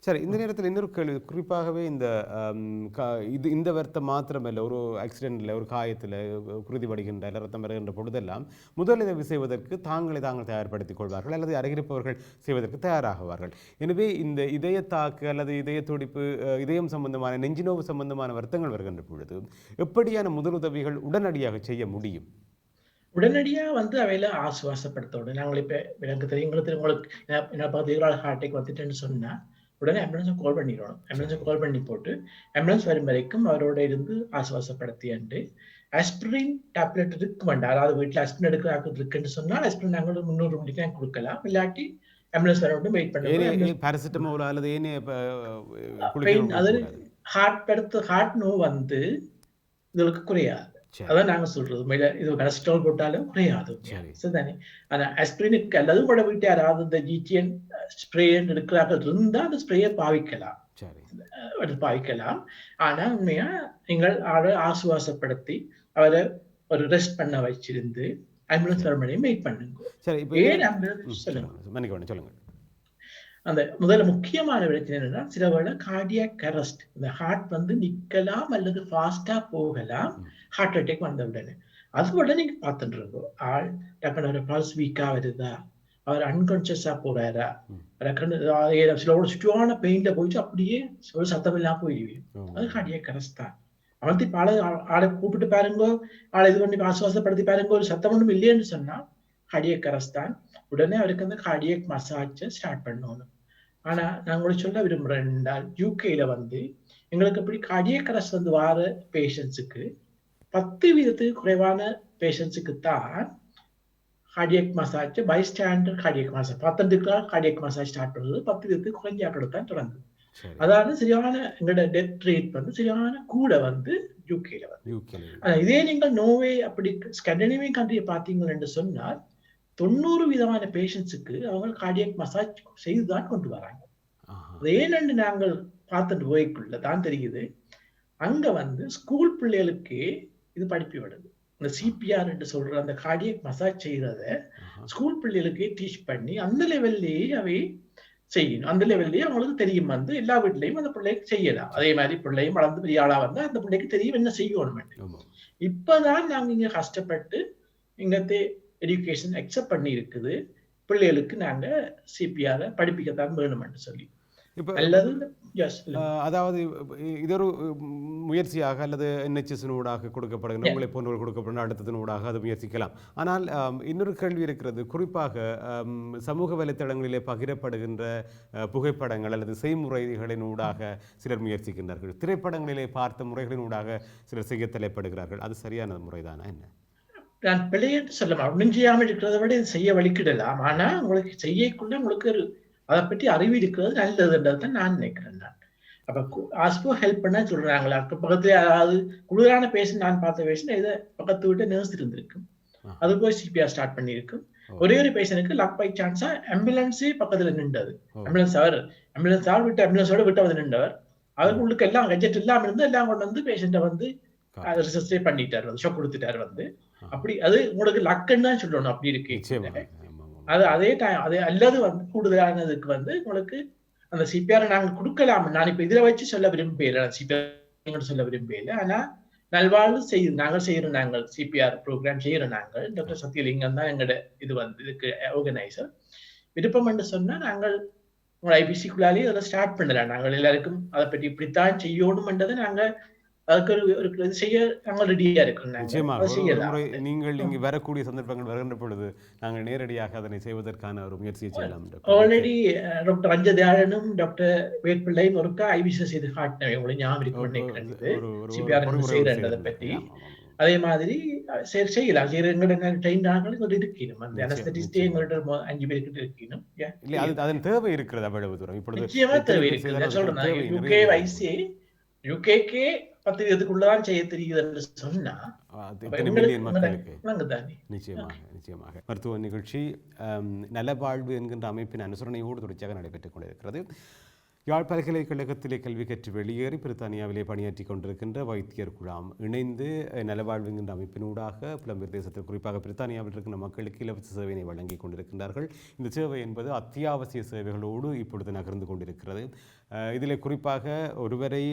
சரி, இந்த நேரத்தில் இன்னொரு கேள்வி, குறிப்பாகவே இந்த வருத்தம் மாத்திரமல்ல, ஒரு ஆக்சிடென்ட்ல ஒரு காயத்தில் குருதிப்படுகின்ற இல்லை ரத்தம் வருகின்ற பொழுதெல்லாம் முதல் இதை செய்வதற்கு தாங்கள் தயார்படுத்திக் கொள்வார்கள் அல்லது அருகிருப்பவர்கள் செய்வதற்கு தயாராகுவார்கள். எனவே இந்த இதயத்தாக்கு அல்லது இதய துடிப்பு, இதயம் சம்பந்தமான நெஞ்சினோவு சம்பந்தமான வருத்தங்கள் வருகின்ற பொழுது எப்படியான முதலுதவிகள் உடனடியாக செய்ய முடியும்? உடனடியா வந்து அவையில ஆசுவாசப்படுத்தோடு நாங்கள் இப்ப எனக்கு தெரியும், உங்களுக்கு என்ன பார்த்தீங்கன்னா ஹார்ட் அட்டாக் வந்துட்டேன்னு சொன்னா உடனே ஆம்புலன்ஸை கால் பண்ணிடணும். ஆம்புலன்ஸை கால் பண்ணி போட்டு ஆம்புலன்ஸ் வரும் வரைக்கும் அவரோட இருந்து ஆசுவாசப்படுத்தியாண்டு ஆஸ்பிரின் டேப்லெட் இருக்கு வேண்டாம். அதாவது வீட்டில் ஆஸ்பிரின் எடுக்க இருக்குன்னு சொன்னால் ஆஸ்பிரின் நாங்கள் 300 மணிக்கு கொடுக்கலாம். இல்லாட்டி ஆம்புலன்ஸ் வர மட்டும் வெயிட் பண்ணுவோம். பாராசிட்டமால் அல்லது அது ஹார்ட் நோ வந்து இதுக்கு குறையாது. அதான் நாங்க சொல்றது, இது கொலஸ்ட்ரால் போட்டாலும் குறையாது. சரிதானே? ஆனா ஆஸ்பிரினுக்கு அல்லது கூட வீட்டு யாராவது இந்த ஜிடிஎன் ஸ்ப்ரே எடுக்கிறார்கள் இருந்தா அந்த ஸ்ப்ரேயை பாவிக்கலாம். ஆனா உண்மையா நீங்கள் அவரை ஆசுவாசப்படுத்தி அவரை ஒரு ரெஸ்ட் பண்ண வச்சிருந்து ஆம்புலன்ஸ் வர முடியும் வெயிட் பண்ணுங்க. சொல்லுங்க. அந்த முதல்ல முக்கியமான பிரச்சனை என்னன்னா, சில வேளை கார்டியாக் அரெஸ்ட், இந்த ஹார்ட் வந்து நிக்கலாம் அல்லது ஃபாஸ்டா போகலாம் ஹார்ட் அட்டாக் வந்த உடனே. அது உடனே நீங்க பார்த்துட்டு இருக்கோம், ஆள் டக்குனு பல்ஸ் வீக்கா வருதா, அவர் அன்கான்சியஸா போறாரா, சுற்றுவான பெயின்ல போயிட்டு அப்படியே ஒரு சத்தம் இல்லாம போயிடுவீங்க, அது கார்டியாக் அரெஸ்ட் தான். அவன் இப்ப ஆளை கூப்பிட்டு பாருங்கோ, ஆளை இது பண்ணி ஆசுவாசப்படுத்தி பாருங்கோ, ஒரு சத்தம் ஒன்றும் இல்லைன்னு சொன்னா கார்டியாக் அரெஸ்ட் தான். உடனே அவருக்கு அந்த கார்டியாக் மசாஜ் ஸ்டார்ட் பண்ணணும். ஆனா நான் உங்களுக்கு சொல்ல விரும்புறேன், யூகேல வந்து எங்களுக்கு எப்படி கார்டியாக் அரெஸ்ட் வந்து வார பேஷண்ட்ஸுக்கு 10% குறைவான பேஷண்ட்ஸுக்கு தான் cardiac massage bystander cardiac massage 10 cardiac massage start பண்றது 10% குறைஞ்ச ஆக்கள் தான் தொடங்குது. அதாவது சரியான எங்களோட டெத் ரேட் வந்து சரியான கூட வந்து யூகேல வந்து. ஆனா இதே நீங்கள் நோவே அப்படி ஸ்கandinavian கண்ட்ரியை பார்த்தீங்க என்று சொன்னால் 90% பேஷண்ட்ஸுக்கு அவங்க கார்டியாக் மசாஜ் செய்துதான் கொண்டு வராங்க. ஏனென்று நாங்கள் பார்த்துட்டு போய்க்குள்ள தான் தெரியுது, அங்க வந்து ஸ்கூல் பிள்ளைகளுக்கு இது படிப்பு விடுது. இந்த சிபிஆர் என்று சொல்ற அந்த கார்டியாக் மசாஜ் செய்யறத ஸ்கூல் பிள்ளைகளுக்கு டீச் பண்ணி அந்த லெவல்லேயே அவை செய்யணும். அந்த லெவல்லேயே அவங்களுக்கு தெரியும், வந்து எல்லா வீட்லயும் அந்த பிள்ளைக்கு செய்யலாம். அதே மாதிரி பிள்ளையும் வளர்ந்து பெரிய ஆளா வந்தா அந்த பிள்ளைக்கு தெரியும் என்ன செய்யணும். இப்பதான் நாங்க இங்க கஷ்டப்பட்டு இங்கத்தே எஜுகேஷன் அக்செப்ட் பண்ணி இருக்குது. பிள்ளைகளுக்கு நாங்க சிபிஆர் படிப்பிக்கத்தான் வேணும் என்று சொல்லி இப்போ அல்லது அதாவது இது ஒரு முயற்சியாக அல்லது என்ஹெச்எஸ்னூடாக கொடுக்கப்படுகின்ற உங்களை போன்றவர் கொடுக்கப்படுகின்ற அடுத்ததனூடாக அது முயற்சிக்கலாம். ஆனால் இன்னொரு கேள்வி இருக்கிறது. குறிப்பாக சமூக வலைத்தளங்களிலே பகிரப்படுகின்ற புகைப்படங்கள் அல்லது செய்முறைகளினூடாக சிலர் முயற்சிக்கின்றார்கள். திரைப்படங்களிலே பார்த்த முறைகளினூடாக சிலர் செய்ய தலைப்படுகிறார்கள். அது சரியான முறைதானா என்ன? நான் பிள்ளைன்னு சொல்லலாம். ஒன்றும் செய்யாமல் இருக்கிறத விட செய்ய வலிக்கிடலாம். ஆனா உங்களுக்கு செய்யக்குள்ள உங்களுக்கு அதை பற்றி அறிவு இருக்கிறது நல்லதுன்றது நான் நினைக்கிறேன். நான் அப்ப ஆஸ்போ ஹெல்ப் பண்ண சொல்றாங்களா பக்கத்துல அதாவது குளிரான பேஷண்ட் நான் பார்த்த பேஷண்ட் இதை பக்கத்து விட்டு நர்ஸ் இருந்திருக்கும், அது போய் சிபிஆர் ஸ்டார்ட் பண்ணியிருக்கும். ஒரே ஒரு பேஷனுக்கு லக் பை சான்ஸா ஆம்புலன்ஸே பக்கத்துல நின்றது. ஆம்புலன்ஸ் விட்டு ஆம்புலன்ஸோட விட்டு வந்து நின்றவர் அவருக்கு உள்ளுக்கு எல்லாம் கெஜெட் இல்லாம இருந்து எல்லாம் கொண்டு வந்து பேஷண்ட்டை வந்து ரிசர்ச்சே பண்ணிட்டாரு, வந்து ஷாக் கொடுத்துட்டாரு வந்து. அப்படி அது உங்களுக்கு லக்குன்னு தான் சொல்லணும். அப்படி இருக்கு அது அதே டைம் அது அல்லது வந்து கூடுதலானதுக்கு வந்து உங்களுக்கு அந்த சிபிஆர் நாங்க கொடுக்கலாம். நான் இப்ப இதுல வச்சு சொல்ல விரும்பல, சிபிஆர் சொல்ல விரும்பல. ஆனா நல்வாழ்வு நாங்கள் செய்யறோம், நாங்கள் சிபிஆர் ப்ரோக்ராம் செய்யறோம். நாங்கள் டாக்டர் சத்யலிங்கம் தான் எங்களோட இது வந்து இதுக்கு ஆர்கனைசர். விருப்பம் என்று சொன்னா நாங்கள் உங்களை ஐபிசிக்குள்ளாலேயே அதில் ஸ்டார்ட் பண்ணலாம். நாங்கள் எல்லாருக்கும் அதை பற்றி இப்படித்தான் செய்யணும்ன்றதை நாங்க அதுக்கு செய்ய நாங்கள் ரெடியா இருக்கோம். நிச்சயமாக நீங்கள் இங்கு வரக்கூடிய சந்தர்ப்பங்கள் வருகின்ற பொழுது நாங்கள் நேரடியாக அதனை செய்வதற்கான ஒரு முயற்சியை செய்யலாம். ஆல்ரெடி டாக்டர் அஞ்சதயாளனும் டாக்டர் வேட்பிள்ளையும் ஒருக்கா ஐபிசி செய்து காட்டினவை உங்களை ஞாபகம் செய்யறதை பற்றி. அதே மாதிரி செய்யலாம். எங்கள்கிட்ட இருக்கணும் அந்த அனஸ்தட்டிஸ்டே எங்கள்கிட்ட 5 பேர்கிட்ட இருக்கணும். அதன் தேவை இருக்கிறது அவ்வளவு தூரம் இப்பொழுது நிச்சயமா தேவை இருக்குது. சொல்றேன் யூகே ஐசி யூகேக்கே 10 வீதத்துக்குள்ளதான் செய்ய தெரியுது என்று சொன்னா நிச்சயமாக மருத்துவ நிகழ்ச்சி நலவாழ்வு என்கின்ற அமைப்பின் அனுசரணையோடு தொடர்ச்சியாக நடைபெற்றுக் கொண்டிருக்கிறது. யாழ் பல்கலைக்கழகத்திலே கல்வி கற்று வெளியேறி பிரித்தானியாவிலே பணியாற்றி கொண்டிருக்கின்ற வைத்தியர் குழாம் இணைந்து நலவாழ்வு என்கின்ற அமைப்பினூடாக புலம்பெயர் தேசத்தில் குறிப்பாக பிரித்தானியாவில் இருக்கின்ற மக்களுக்கு இலவச சேவையினை வழங்கி கொண்டிருக்கின்றார்கள். இந்த சேவை என்பது அத்தியாவசிய சேவைகளோடு இப்பொழுது நகர்ந்து கொண்டிருக்கிறது. இதில் குறிப்பாக ஒருவரை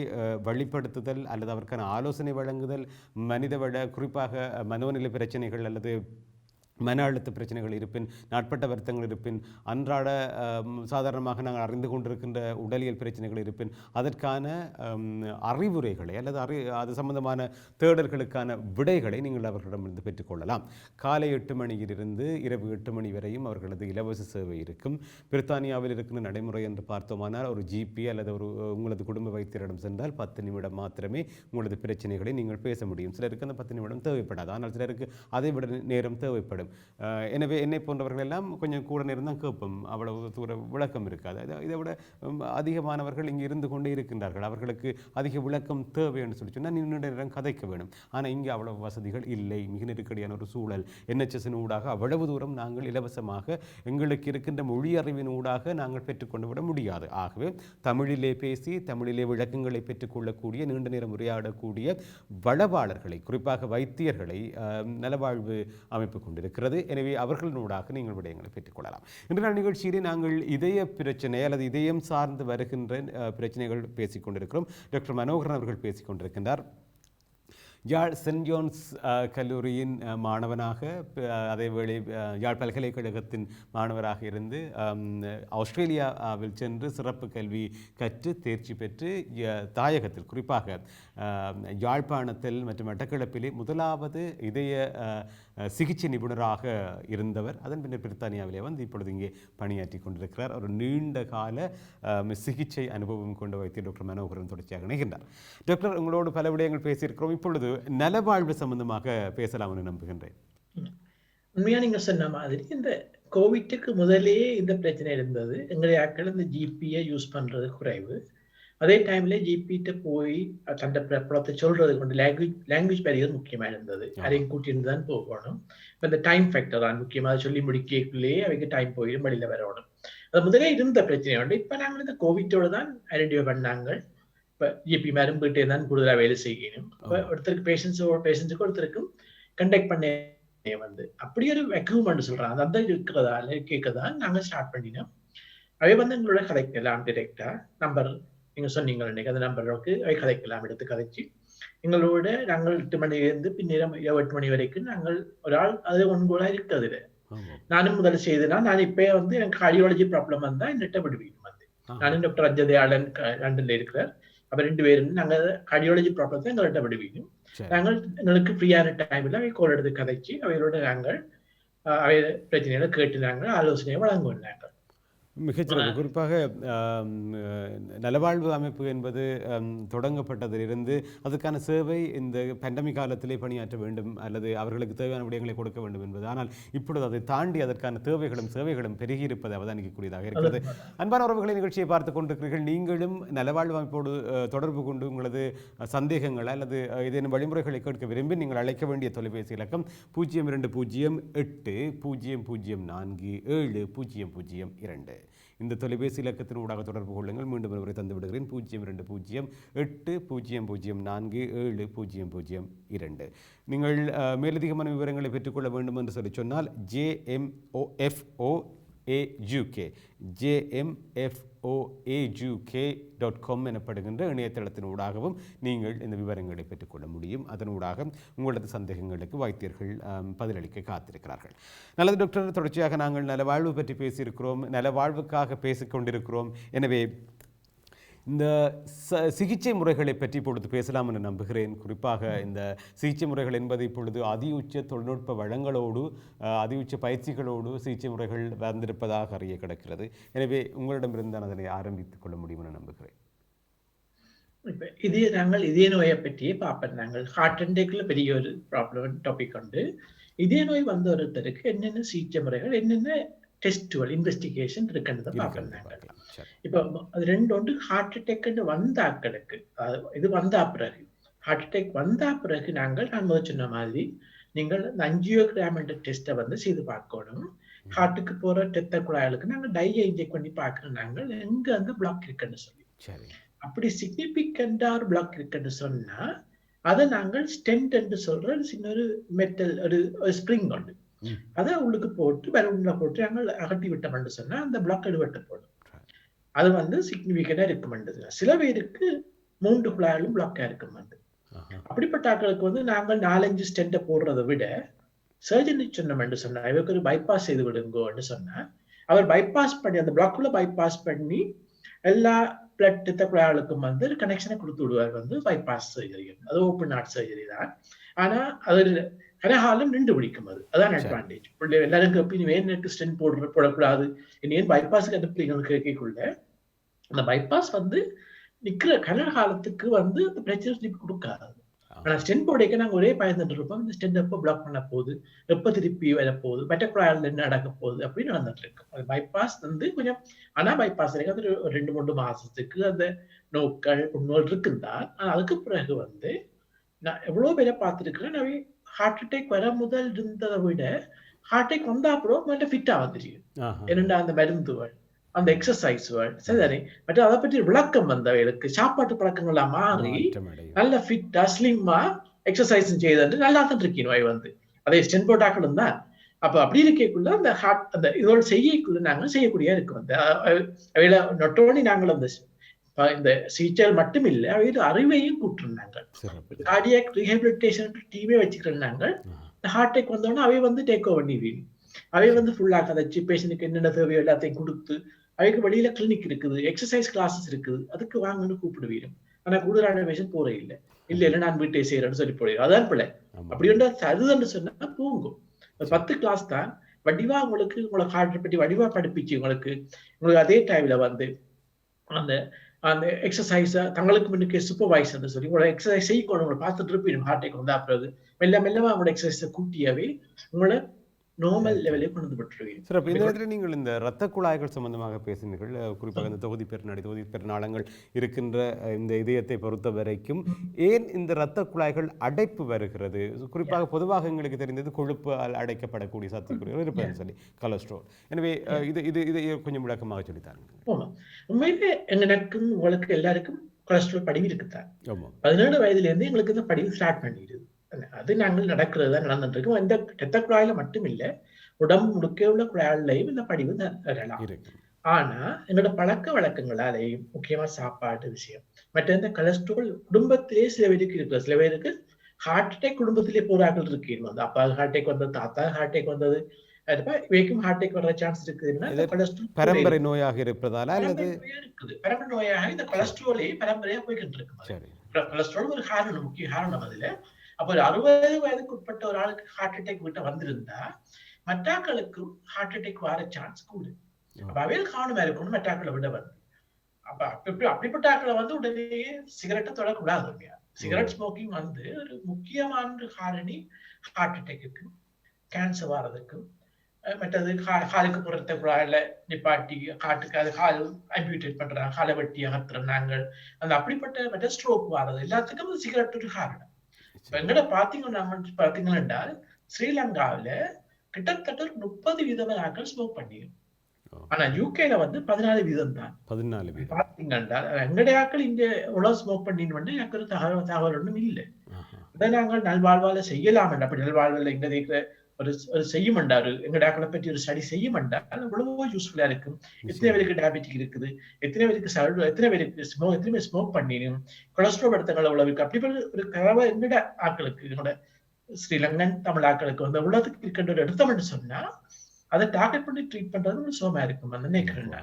வழிப்படுத்துதல் அல்லது அவருக்கான ஆலோசனை வழங்குதல், மனிதவள குறிப்பாக மனோநிலை பிரச்சனைகள் அல்லது மன அழுத்த பிரச்சனைகள் இருப்பின், நாட்பட்ட வருத்தங்கள் இருப்பின், அன்றாட சாதாரணமாக நாங்கள் அறிந்து கொண்டிருக்கின்ற உடலியல் பிரச்சனைகள் இருப்பின் அதற்கான அறிவுரைகளை அல்லது அது சம்பந்தமான தேடல்களுக்கான விடைகளை நீங்கள் அவர்களிடமிருந்து பெற்றுக்கொள்ளலாம். காலை 8 மணியிலிருந்து இரவு 8 மணி வரையும் அவர்களது இலவச சேவை இருக்கும். பிரித்தானியாவில் இருக்கின்ற நடைமுறை என்று பார்த்தோமானால் ஒரு ஜிபி அல்லது உங்களது குடும்ப வைத்தியரிடம் சென்றால் 10 நிமிடம் மாத்திரமே உங்களது பிரச்சனைகளை நீங்கள் பேச முடியும். சிலருக்கு அந்த 10 நிமிடம் தேவைப்படாது, ஆனால் சிலருக்கு அதை விட நேரம் தேவைப்படும். எனவே என்னை போன்றவர்கள் எல்லாம் கொஞ்சம் கூட நேரம் தான் கேட்போம், அவ்வளவு தூர விளக்கம் இருக்காது. இதை விட அதிகமானவர்கள் இங்கே இருந்து கொண்டே இருக்கின்றார்கள், அவர்களுக்கு அதிக விளக்கம் தேவை என்று சொன்னால் நீண்ட நேரம் கதைக்க வேணும். ஆனால் இங்கே அவ்வளவு வசதிகள் இல்லை, மிக நெருக்கடியான ஒரு சூழல். என்ஹெச்எஸ்ஸின் ஊடாக அவ்வளவு தூரம் நாங்கள் இலவசமாக எங்களுக்கு இருக்கின்ற மொழி அறிவின் ஊடாக நாங்கள் பெற்றுக்கொண்டு விட முடியாது. ஆகவே தமிழிலே பேசி தமிழிலே விளக்கங்களை பெற்றுக்கொள்ளக்கூடிய நீண்ட நேரம் உரையாடக்கூடிய வளவாளர்களை குறிப்பாக வைத்தியர்களை நலவாழ்வு அமைப்பு கொண்டிருக்கிறது. எனவே அவர்களூடாக நீங்கள் விடயங்களை பெற்றுக்கொள்ளலாம். இன்று நாள் நிகழ்ச்சியிலே நாங்கள் இதய பிரச்சனை அல்லது இதயம் சார்ந்து வருகின்ற பிரச்சனைகள் பேசிக் கொண்டிருக்கிறோம். டாக்டர் மனோகரன் அவர்கள் பேசிக் கொண்டிருக்கின்றார். யாழ் சென்ட் ஜோன்ஸ் கல்லூரியின் மாணவனாக, அதேவேளை யாழ் பல்கலைக்கழகத்தின் மாணவராக இருந்து ஆஸ்திரேலியாவில் சென்று சிறப்பு கல்வி கற்று தேர்ச்சி பெற்று தாயகத்தில் குறிப்பாக யாழ்ப்பாணத்தில் மற்றும் மட்டக்களப்பிலே முதலாவது இதய சிகிச்சை நிபுணராக இருந்தவர். அதன் பின்னர் பிரித்தானியாவிலே வந்து இப்பொழுது இங்கே பணியாற்றி கொண்டிருக்கிறார். ஒரு நீண்ட கால சிகிச்சை அனுபவம் கொண்ட வைத்தியர் டாக்டர் மனோகரன் தொடர்ச்சியாக இணைகின்றார். டாக்டர், உங்களோடு பல விடயங்கள் பேசியிருக்கிறோம். இப்பொழுது நலவாழ்வு சம்பந்தமாக பேசலாம் என்று நம்புகின்றேன். உண்மையா நீங்க சொன்ன மாதிரி இந்த கோவிட்டுக்கு முதலே இந்த பிரச்சனை இருந்தது. எங்களுடைய ஆட்கள் இந்த ஜிபியை யூஸ் பண்றது குறைவு. அதே டைம்ல ஜிபிட்ட போய் தண்டை பிரபலத்தை சொல்றது கொண்டு லாங்குவேஜ் பேரியர் முக்கியமா இருந்தது. அதையும் கூட்டிட்டு தான் போகணும். இப்போ இந்த டைம் ஃபேக்டர் தான் முக்கியமாக சொல்லி முடிக்கக்குள்ளேயே அவைக்கு டைம் போயிடும், வெளியில வரணும். அது முதலே இருந்த பிரச்சனை உண்டு. இப்போ நாங்கள் இந்த கோவிட்டோட தான் ஐடென்டிஃபை பண்ணாங்க. இப்போ ஜிபி மேலும் வீட்டே தான் கூடுதலாக வேலை செய்யணும். இப்போ ஒருத்தருக்கு பேஷண்ட்ஸுக்கு ஒருத்தருக்கும் கண்டக்ட் பண்ண வந்து அப்படி ஒரு வெக்யூமெண்ட் சொல்றாங்க. அந்த இருக்கிறதால கேட்கதான் நாங்கள் ஸ்டார்ட் பண்ணினோம். அவை வந்து எங்களோட கதைக்கலாம் டிரெக்டா. நம்பர் நீங்க சொன்னீங்க அந்த நம்பருக்கு அவை கதைக்கலாம், எடுத்து கதைச்சு எங்களோட நாங்கள் 8 மணிலேருந்து பின்னிரம் 8 மணி வரைக்கும் நாங்கள் ஒரு ஆள் அது ஒன்போலா இருக்குது. நானும் முதல்ல செய்தேன்னா நான் இப்ப வந்து எனக்கு கார்டியாலஜி ப்ராப்ளம் வந்தா என்னட்ட விடுவீங்க வந்து நானும் டாக்டர் அஜதயாளன் லண்டன்ல இருக்கிறார் அப்ப 2 பேரும் நாங்க கார்டியாலஜி ப்ராப்ளத்தை எங்கள்கிட்ட விடுவீங்க நாங்கள் எங்களுக்கு ஃப்ரீயான டைம்ல அவை கோல் எடுத்து கதைச்சு அவையோட நாங்கள் அவை பிரச்சனைகளை கேட்டு நாங்கள் ஆலோசனையை வழங்குவோம் நாங்கள். மிகச்சிறப்பு. குறிப்பாக நலவாழ்வு அமைப்பு என்பது தொடங்கப்பட்டதிலிருந்து அதுக்கான சேவை இந்த பேண்டமிக் காலத்திலே பணியாற்ற வேண்டும் அல்லது அவர்களுக்கு தேவையான விடயங்களை கொடுக்க வேண்டும் என்பது. ஆனால் இப்பொழுது அதை தாண்டி அதற்கான சேவைகளும் பெருகியிருப்பதை அவதானிக்கக்கூடியதாக இருக்கிறது. அன்பான உறவுகளை நிகழ்ச்சியை பார்த்து கொண்டிருக்கிறீர்கள். நீங்களும் நலவாழ்வு அமைப்போடு தொடர்பு கொண்டு உங்களது சந்தேகங்கள் அல்லது ஏதேனும் வழிமுறைகளை கேட்க விரும்பி நீங்கள் அழைக்க வேண்டிய தொலைபேசி இலக்கம் 0208047002. இந்த தொலைபேசி இலக்கத்தின் ஊடாக தொடர்பு கொள்ளுங்கள். மீண்டும் ஒருவரை தந்து விடுகிறேன். 0208047002. நீங்கள் மேலதிகமான விவரங்களை பெற்றுக்கொள்ள வேண்டும் என்று சொல்லி சொன்னால் jmofoj.com எனப்படுகின்ற இணையதளத்தின் ஊடாகவும் நீங்கள் இந்த விவரங்களை பெற்றுக்கொள்ள முடியும். அதனூடாக உங்களது சந்தேகங்களுக்கு வைத்தியர்கள் பதிலளிக்க காத்திருக்கிறார்கள். நல்லது டாக்டர், தொடர்ச்சியாக நாங்கள் நலவாழ்வு பற்றி பேசியிருக்கிறோம், நலவாழ்வுக்காக பேசிக்கொண்டிருக்கிறோம். எனவே இந்த சிகிச்சை முறைகளை பற்றி இப்பொழுது பேசலாம் என்று நம்புகிறேன். குறிப்பாக இந்த சிகிச்சை முறைகள் என்பது இப்பொழுது அதிஉச்ச தொழில்நுட்ப வளங்களோடு அதிஉச்ச பயிற்சிகளோடு சிகிச்சை முறைகள் வந்திருப்பதாக அறிய கிடக்கிறது. எனவே உங்களிடமிருந்து நான் அதனை ஆரம்பித்துக் கொள்ள முடியும் என நம்புகிறேன். இப்ப நாங்கள் இதய நோயை பற்றியே பார்ப்போம். நாங்கள் ஹார்ட் அட்டாக்ல பெரிய ஒரு ப்ராப்ளம் டாபிக் உண்டு. இதய நோய் வந்த ஒருத்தருக்கு என்னென்ன சிகிச்சை முறைகள் என்னென்ன டெஸ்டுவல் இன்வெஸ்டிகேஷன் இருக்குன்றதை பார்க்கணும். இப்ப அது ரெண்டு ஒன்று ஹார்ட் அட்டாக் வந்தாக்களுக்கு இது வந்தா பிறகு ஹார்ட் அட்டாக் வந்தா பிறகு நான் முதல் சொன்ன மாதிரி நீங்கள் அந்த அஞ்சியோகிராம் என்ற டெஸ்ட்டை வந்து செய்து பார்க்கணும். ஹார்ட்டுக்கு போற ரத்த குழாய்களுக்கு நாங்கள் டையை இன்ஜெக்ட் பண்ணி பார்க்கணும் நாங்கள் எங்க வந்து பிளாக் இருக்குன்னு சொல்லி. அப்படி சிக்னிபிகண்டா ஒரு பிளாக் இருக்குன்னு சொன்னா அதை நாங்கள் ஸ்டென்ட் என்று சொல்ற சின்ன ஒரு மெட்டல் ஒரு ஸ்ப்ரிங் உண்டு, அதை உள்ளுக்கு போட்டு பலூன்ல போட்டு நாங்கள் அகட்டி விட்டோம்னு சொன்னா அந்த பிளாக் எடுவட்ட போடும். அது வந்து சிக்னிபிகண்டா இருக்குமென்றது. சில பேருக்கு 3 குழாயிலும் பிளாக்கா இருக்குமென்று. அப்படிப்பட்ட ஆட்களுக்கு வந்து நாங்கள் 4-5 ஸ்டென்ட்டை போடுறதை விட சர்ஜரி சொன்னோம்னு சொன்னா இவருக்கு ஒரு பைபாஸ் செய்து விடுங்கன்னு சொன்னா அவர் பைபாஸ் பண்ணி அந்த பிளாக்குள்ள பைபாஸ் பண்ணி எல்லா பிளட் ரத்த குழாய்களுக்கும் வந்து கனெக்ஷனை கொடுத்து விடுவார். வந்து பைபாஸ் சர்ஜரி அது ஓப்பன் ஹார்ட் சர்ஜரி தான். ஆனா அது கனகாலம் நின்று பிடிக்கும். அதான் அட்வான்டேஜ். எல்லாருக்கும் அப்படி வேணுக்கு ஸ்டென்ட் போடக்கூடாது ஏன் பைபாஸுக்கு அனுப்புறீங்க கேட்கக்குள்ள அந்த பைபாஸ் வந்து நிக்கிற கனகாலத்துக்கு வந்து அந்த பிரச்சனை கொடுக்காது. ஆனா ஸ்டென்ட் போடைக்க நாங்க ஒரே பயந்துட்டு இருப்போம், இந்த ஸ்டென்ட் எப்போ பிளாக் பண்ண போகுது, எப்ப திருப்பி வரப்போகுது, மற்ற குழாயில் என்ன நடக்க போகுது அப்படின்னு நடந்துட்டு இருக்கு. அது பைபாஸ் வந்து கொஞ்சம் ஆனா பைபாஸ் அது 2-3 மாசத்துக்கு அந்த நோக்கள் புண்ணோல் இருக்குந்தான். அதுக்கு பிறகு வந்து நான் எவ்வளவு பேரை பார்த்துருக்கிறேன். நான் ஹார்ட் அட்டாக் வர முதல் இருந்ததை விட ஹார்ட் அட்டாக் வந்தா அப்புறம் நல்ல ஃபிட்டா வந்துருக்கும். என்னண்டா அந்த மருந்துகள் அந்த எக்ஸசைஸ் சரிதானே. மற்ற அதை பற்றி விளக்கம் வந்தவர்களுக்கு சாப்பாட்டு பழக்கங்கள்லாம் மாறி நல்ல ஃபிட்டா ஸ்லிம்மா எக்ஸசைஸ் செய்து நல்லா தான் இருக்கணும். வந்து அதே ஸ்டென்ட் போட்டாக்களும் தான். அப்ப அப்படி இருக்கக்குள்ள அந்த ஹார்ட் அந்த இதோட செய்யக்குள்ள நாங்கள் செய்யக்கூடிய இருக்கு. வந்து அவையில நொட்டோனி நாங்கள் அந்த இந்த சிகிச்சைகள் மட்டும் இல்லை அவையோட அறிவையும் கூட்டிருந்தாங்க. கார்டியாக் ரீஹபிலிட்டேஷன் டீமே வச்சுக்கிறாங்க. ஹார்ட் அட்டாக் வந்தோன்னா அவை வந்து டேக் ஓவர் பண்ணிடுவீங்க. அவை வந்து ஃபுல்லா கதைச்சு பேஷண்ட்டுக்கு என்னென்ன தேவையோ எல்லாத்தையும் கொடுத்து அவைக்கு வெளியில கிளினிக் இருக்குது, எக்ஸசைஸ் கிளாஸஸ் இருக்குது, அதுக்கு வாங்கன்னு கூப்பிடுவீங்க. ஆனா கூடுதலான பேஷண்ட் போறே இல்லை இல்ல நான் வீட்டை செய்யறேன்னு சொல்லி போடுவீங்க. அதான் பிள்ளை அப்படி ஒன்றா சருதுன்னு சொன்னா தூங்கும். 10 கிளாஸ் தான் வடிவா உங்களுக்கு ஹார்ட் பற்றி வடிவா படிப்பிச்சு உங்களுக்கு அதே டைம்ல வந்து அந்த அந்த எக்ஸசைஸ தங்களுக்கு முன்னுக்கு சூப்பர்வைசர்னு சொல்லி உங்களோட எக்ஸசைஸ் செய்யணும். உங்களை பார்த்துட்டு இருப்பீங்க. ஹார்ட் அட்டாக் வந்தா அப்புறம் மெல்ல மெல்லமா உங்களோட எக்ஸசைஸை கூட்டியாவே உங்களை நார்மல் லெவலே கொண்டு விட்டுருவீங்க. சார், இந்த இடத்துல நீங்கள் இந்த இரத்த குழாய்கள் சம்பந்தமாக பேசினீர்கள். குறிப்பாக இந்த தொகுதி பெருநாளங்கள் இருக்கின்ற இந்த இதயத்தை பொறுத்த வரைக்கும் ஏன் இந்த இரத்த குழாய்கள் அடைப்பு வருகிறது? குறிப்பாக பொதுவாக எங்களுக்கு தெரிந்தது கொழுப்பு அடைக்கப்படக்கூடிய சாத்தியக்கூறுகள் இருப்பதுன்னு சொல்லி கொலஸ்ட்ரால். எனவே இதை கொஞ்சம் விளக்கமாக சொல்லித்தாங்க. உண்மையிலே எனக்கும் உங்களுக்கு எல்லாருக்கும் கொலஸ்ட்ரால் படிவு இருக்குதான். 17 வயதுல இருந்து எங்களுக்கு இந்த படிவு ஸ்டார்ட் பண்ணிடுது. அது நாங்கள் நடக்கிறது தான் நடந்துட்டு இருக்கோம். இந்த ரத்த குழாயில மட்டும் இல்ல உடம்பு முழுக்க உள்ள குழாயிலையும் இந்த படிவு வரலாம். ஆனா எங்களோட பழக்க வழக்கங்களாலேயும் முக்கியமா சாப்பாடு விஷயம் மற்ற இந்த கொலஸ்ட்ரால் குடும்பத்திலே சில பேருக்கு இருக்கு. சில பேருக்கு ஹார்ட் அட்டாக் குடும்பத்திலே போராக்கள் இருக்கு. அப்பா ஹார்ட் அட்டாக் வந்தது, தாத்தா ஹார்ட் அட்டாக் வந்தது, இவைக்கும் ஹார்ட் அட்டாக் வர சான்ஸ் இருக்குதுன்னா இந்த கொலஸ்ட்ரால் பரம்பரை நோயாக இருப்பதால அல்லது இருக்குது. பரம்பரை நோயாக இந்த கொலஸ்ட்ராலே பரம்பரையா போய்கிட்டு இருக்கு. சரி, கொலஸ்ட்ரால் ஒரு காரணம், முக்கிய காரணம். அதுல அப்ப ஒரு 60 வயதுக்கு உட்பட்ட ஒரு ஆளுக்கு ஹார்ட் அட்டாக் விட்டு வந்திருந்தா மற்றாக்களுக்கும் ஹார்ட் அட்டாக் வர சான்ஸ் கூடு. அப்ப அவையில் கவனமா இருக்கணும் மற்றாக்களை விட வந்து. அப்ப அப்படிப்பட்ட ஆக்களை வந்து உடனே சிகரெட்டை தொடக்கூடாது. சிகரெட் ஸ்மோக்கிங் வந்து ஒரு முக்கியமான காரணி ஹார்ட் அட்டாக்குக்கும் கேன்சர் வர்றதுக்கும். மற்றது காலுக்கு புறத்தை குழாயில நிப்பாட்டி காட்டுக்கு அது கால் அம்பியூட்டேட் பண்றாங்க, காலை வெட்டி அகற்றுறோம் நாங்கள். அந்த அப்படிப்பட்ட மற்ற ஸ்ட்ரோக் வர்றது எல்லாத்துக்கும் சிகரெட் ஒரு காரணம். எங்கட பாத்தீங்கன்னா ஸ்ரீலங்காவில கிட்டத்தட்ட 30 வீதமான ஆட்கள் ஸ்மோக் பண்ணிடும். ஆனா யூகேல வந்து 14 வீதம் தான். 14 பாத்தீங்கன்னா எங்கடைய ஆட்கள் இங்க எவ்வளவு ஸ்மோக் பண்ணின்னு வந்து எனக்கு ஒரு தகவல் ஒன்றும் இல்லை. இதை நாங்கள் நல்வாழ்வால செய்யலாம். அப்படி நல்வாழ்வில் எங்க ஒரு செய்யுமண்டாரு எங்க ஆக்களை பற்றி ஒரு ஸ்டடி செய்யுமண்டா எவ்வளவோ யூஸ்ஃபுல்லா இருக்கும். எத்தனை பேருக்கு டயபெட்டிக் இருக்குது, எத்தனை பேருக்கு எத்தனை பேருக்கு எத்தனை பேர் ஸ்மோக் பண்ணிடும், கொலஸ்ட்ரால் படுத்தங்கள் எவ்வளவு இருக்கு. அப்படி ஒரு கலவை எங்கட ஆக்களுக்கு, என்னோட ஸ்ரீலங்கன் தமிழ் ஆக்களுக்கு வந்து உலகத்துக்கு இருக்கின்ற ஒரு எடுத்தோம்னு சொன்னா அதை டார்கெட் பண்ணி ட்ரீட் பண்றது சோமா இருக்கும். அந்த நினைக்கிறேன்.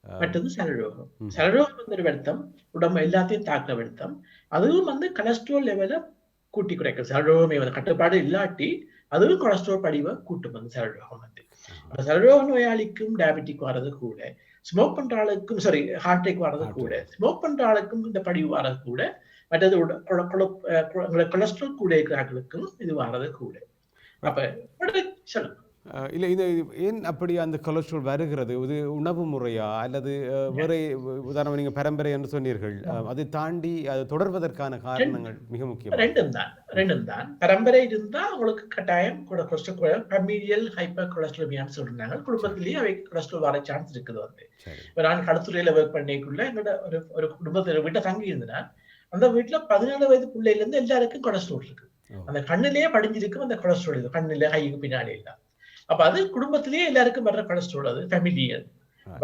மற்றது சலரோகம். சலரோகம் வந்து ஒரு வெளுத்தம், உடம்பு எல்லாத்தையும் தாக்க வெளுத்தம். அதுவும் வந்து கொலஸ்ட்ரால் லெவலை கூட்டி குறைக்கும். சலரோகமே வந்து கட்டுப்பாடு இல்லாட்டி அதுவும் கொலஸ்ட்ரால் படிவை கூட்டும் வந்து சலரோகம் வந்து. சலரோக நோயாளிக்கும் டயபெட்டிக் வர்றது கூட, ஸ்மோக் பண்ற ஆளுக்கும் ஹார்ட் அட்டாக் வர்றது கூட, ஸ்மோக் பண்ற ஆளுக்கும் இந்த படிவு வர்றது கூட, மற்றது கொலஸ்ட்ரால் கூட இருக்கிறார்களுக்கும் இது வர்றது கூட. அப்ப சொல்லுங்க. இல்லை, இது ஏன் அப்படி அந்த கொலஸ்ட்ரால் வருகிறது? இது உணவு முறையா அல்லது வேற? உதாரணம் நீங்கள் பரம்பரை என்று சொன்னீர்கள், அதை தாண்டி அது தொடர்வதற்கான காரணங்கள் மிக முக்கியம். ரெண்டும் தான். பரம்பரை இருந்தா உங்களுக்கு கட்டாயம் கூட கொலஸ்ட்ரால் ஃபேமிலியல் ஹைப்பர் கொலஸ்ட்ராலமியான்னு சொல்றாங்க. குடும்பத்திலேயே அவை கொலஸ்ட்ரால் வர சான்ஸ் இருக்குது வந்து. இப்போ நான் கடத்துறையில ஒர்க் பண்ணிக்குள்ள என்னோட ஒரு குடும்பத்தில் வீட்டை தங்கி இருந்தேன். அந்த வீட்டுல 17 வயது பிள்ளையில இருந்து எல்லாருக்கும் கொலஸ்ட்ரால் இருக்கு. அந்த கண்ணிலேயே படிஞ்சிருக்கு அந்த கொலஸ்ட்ரால். இது கண்ணில கைக்கு பின்னாடி இல்ல. அப்ப அது குடும்பத்திலேயே எல்லாருக்கும் வர்ற கொலஸ்ட்ரால், அது ஃபேமிலியல்.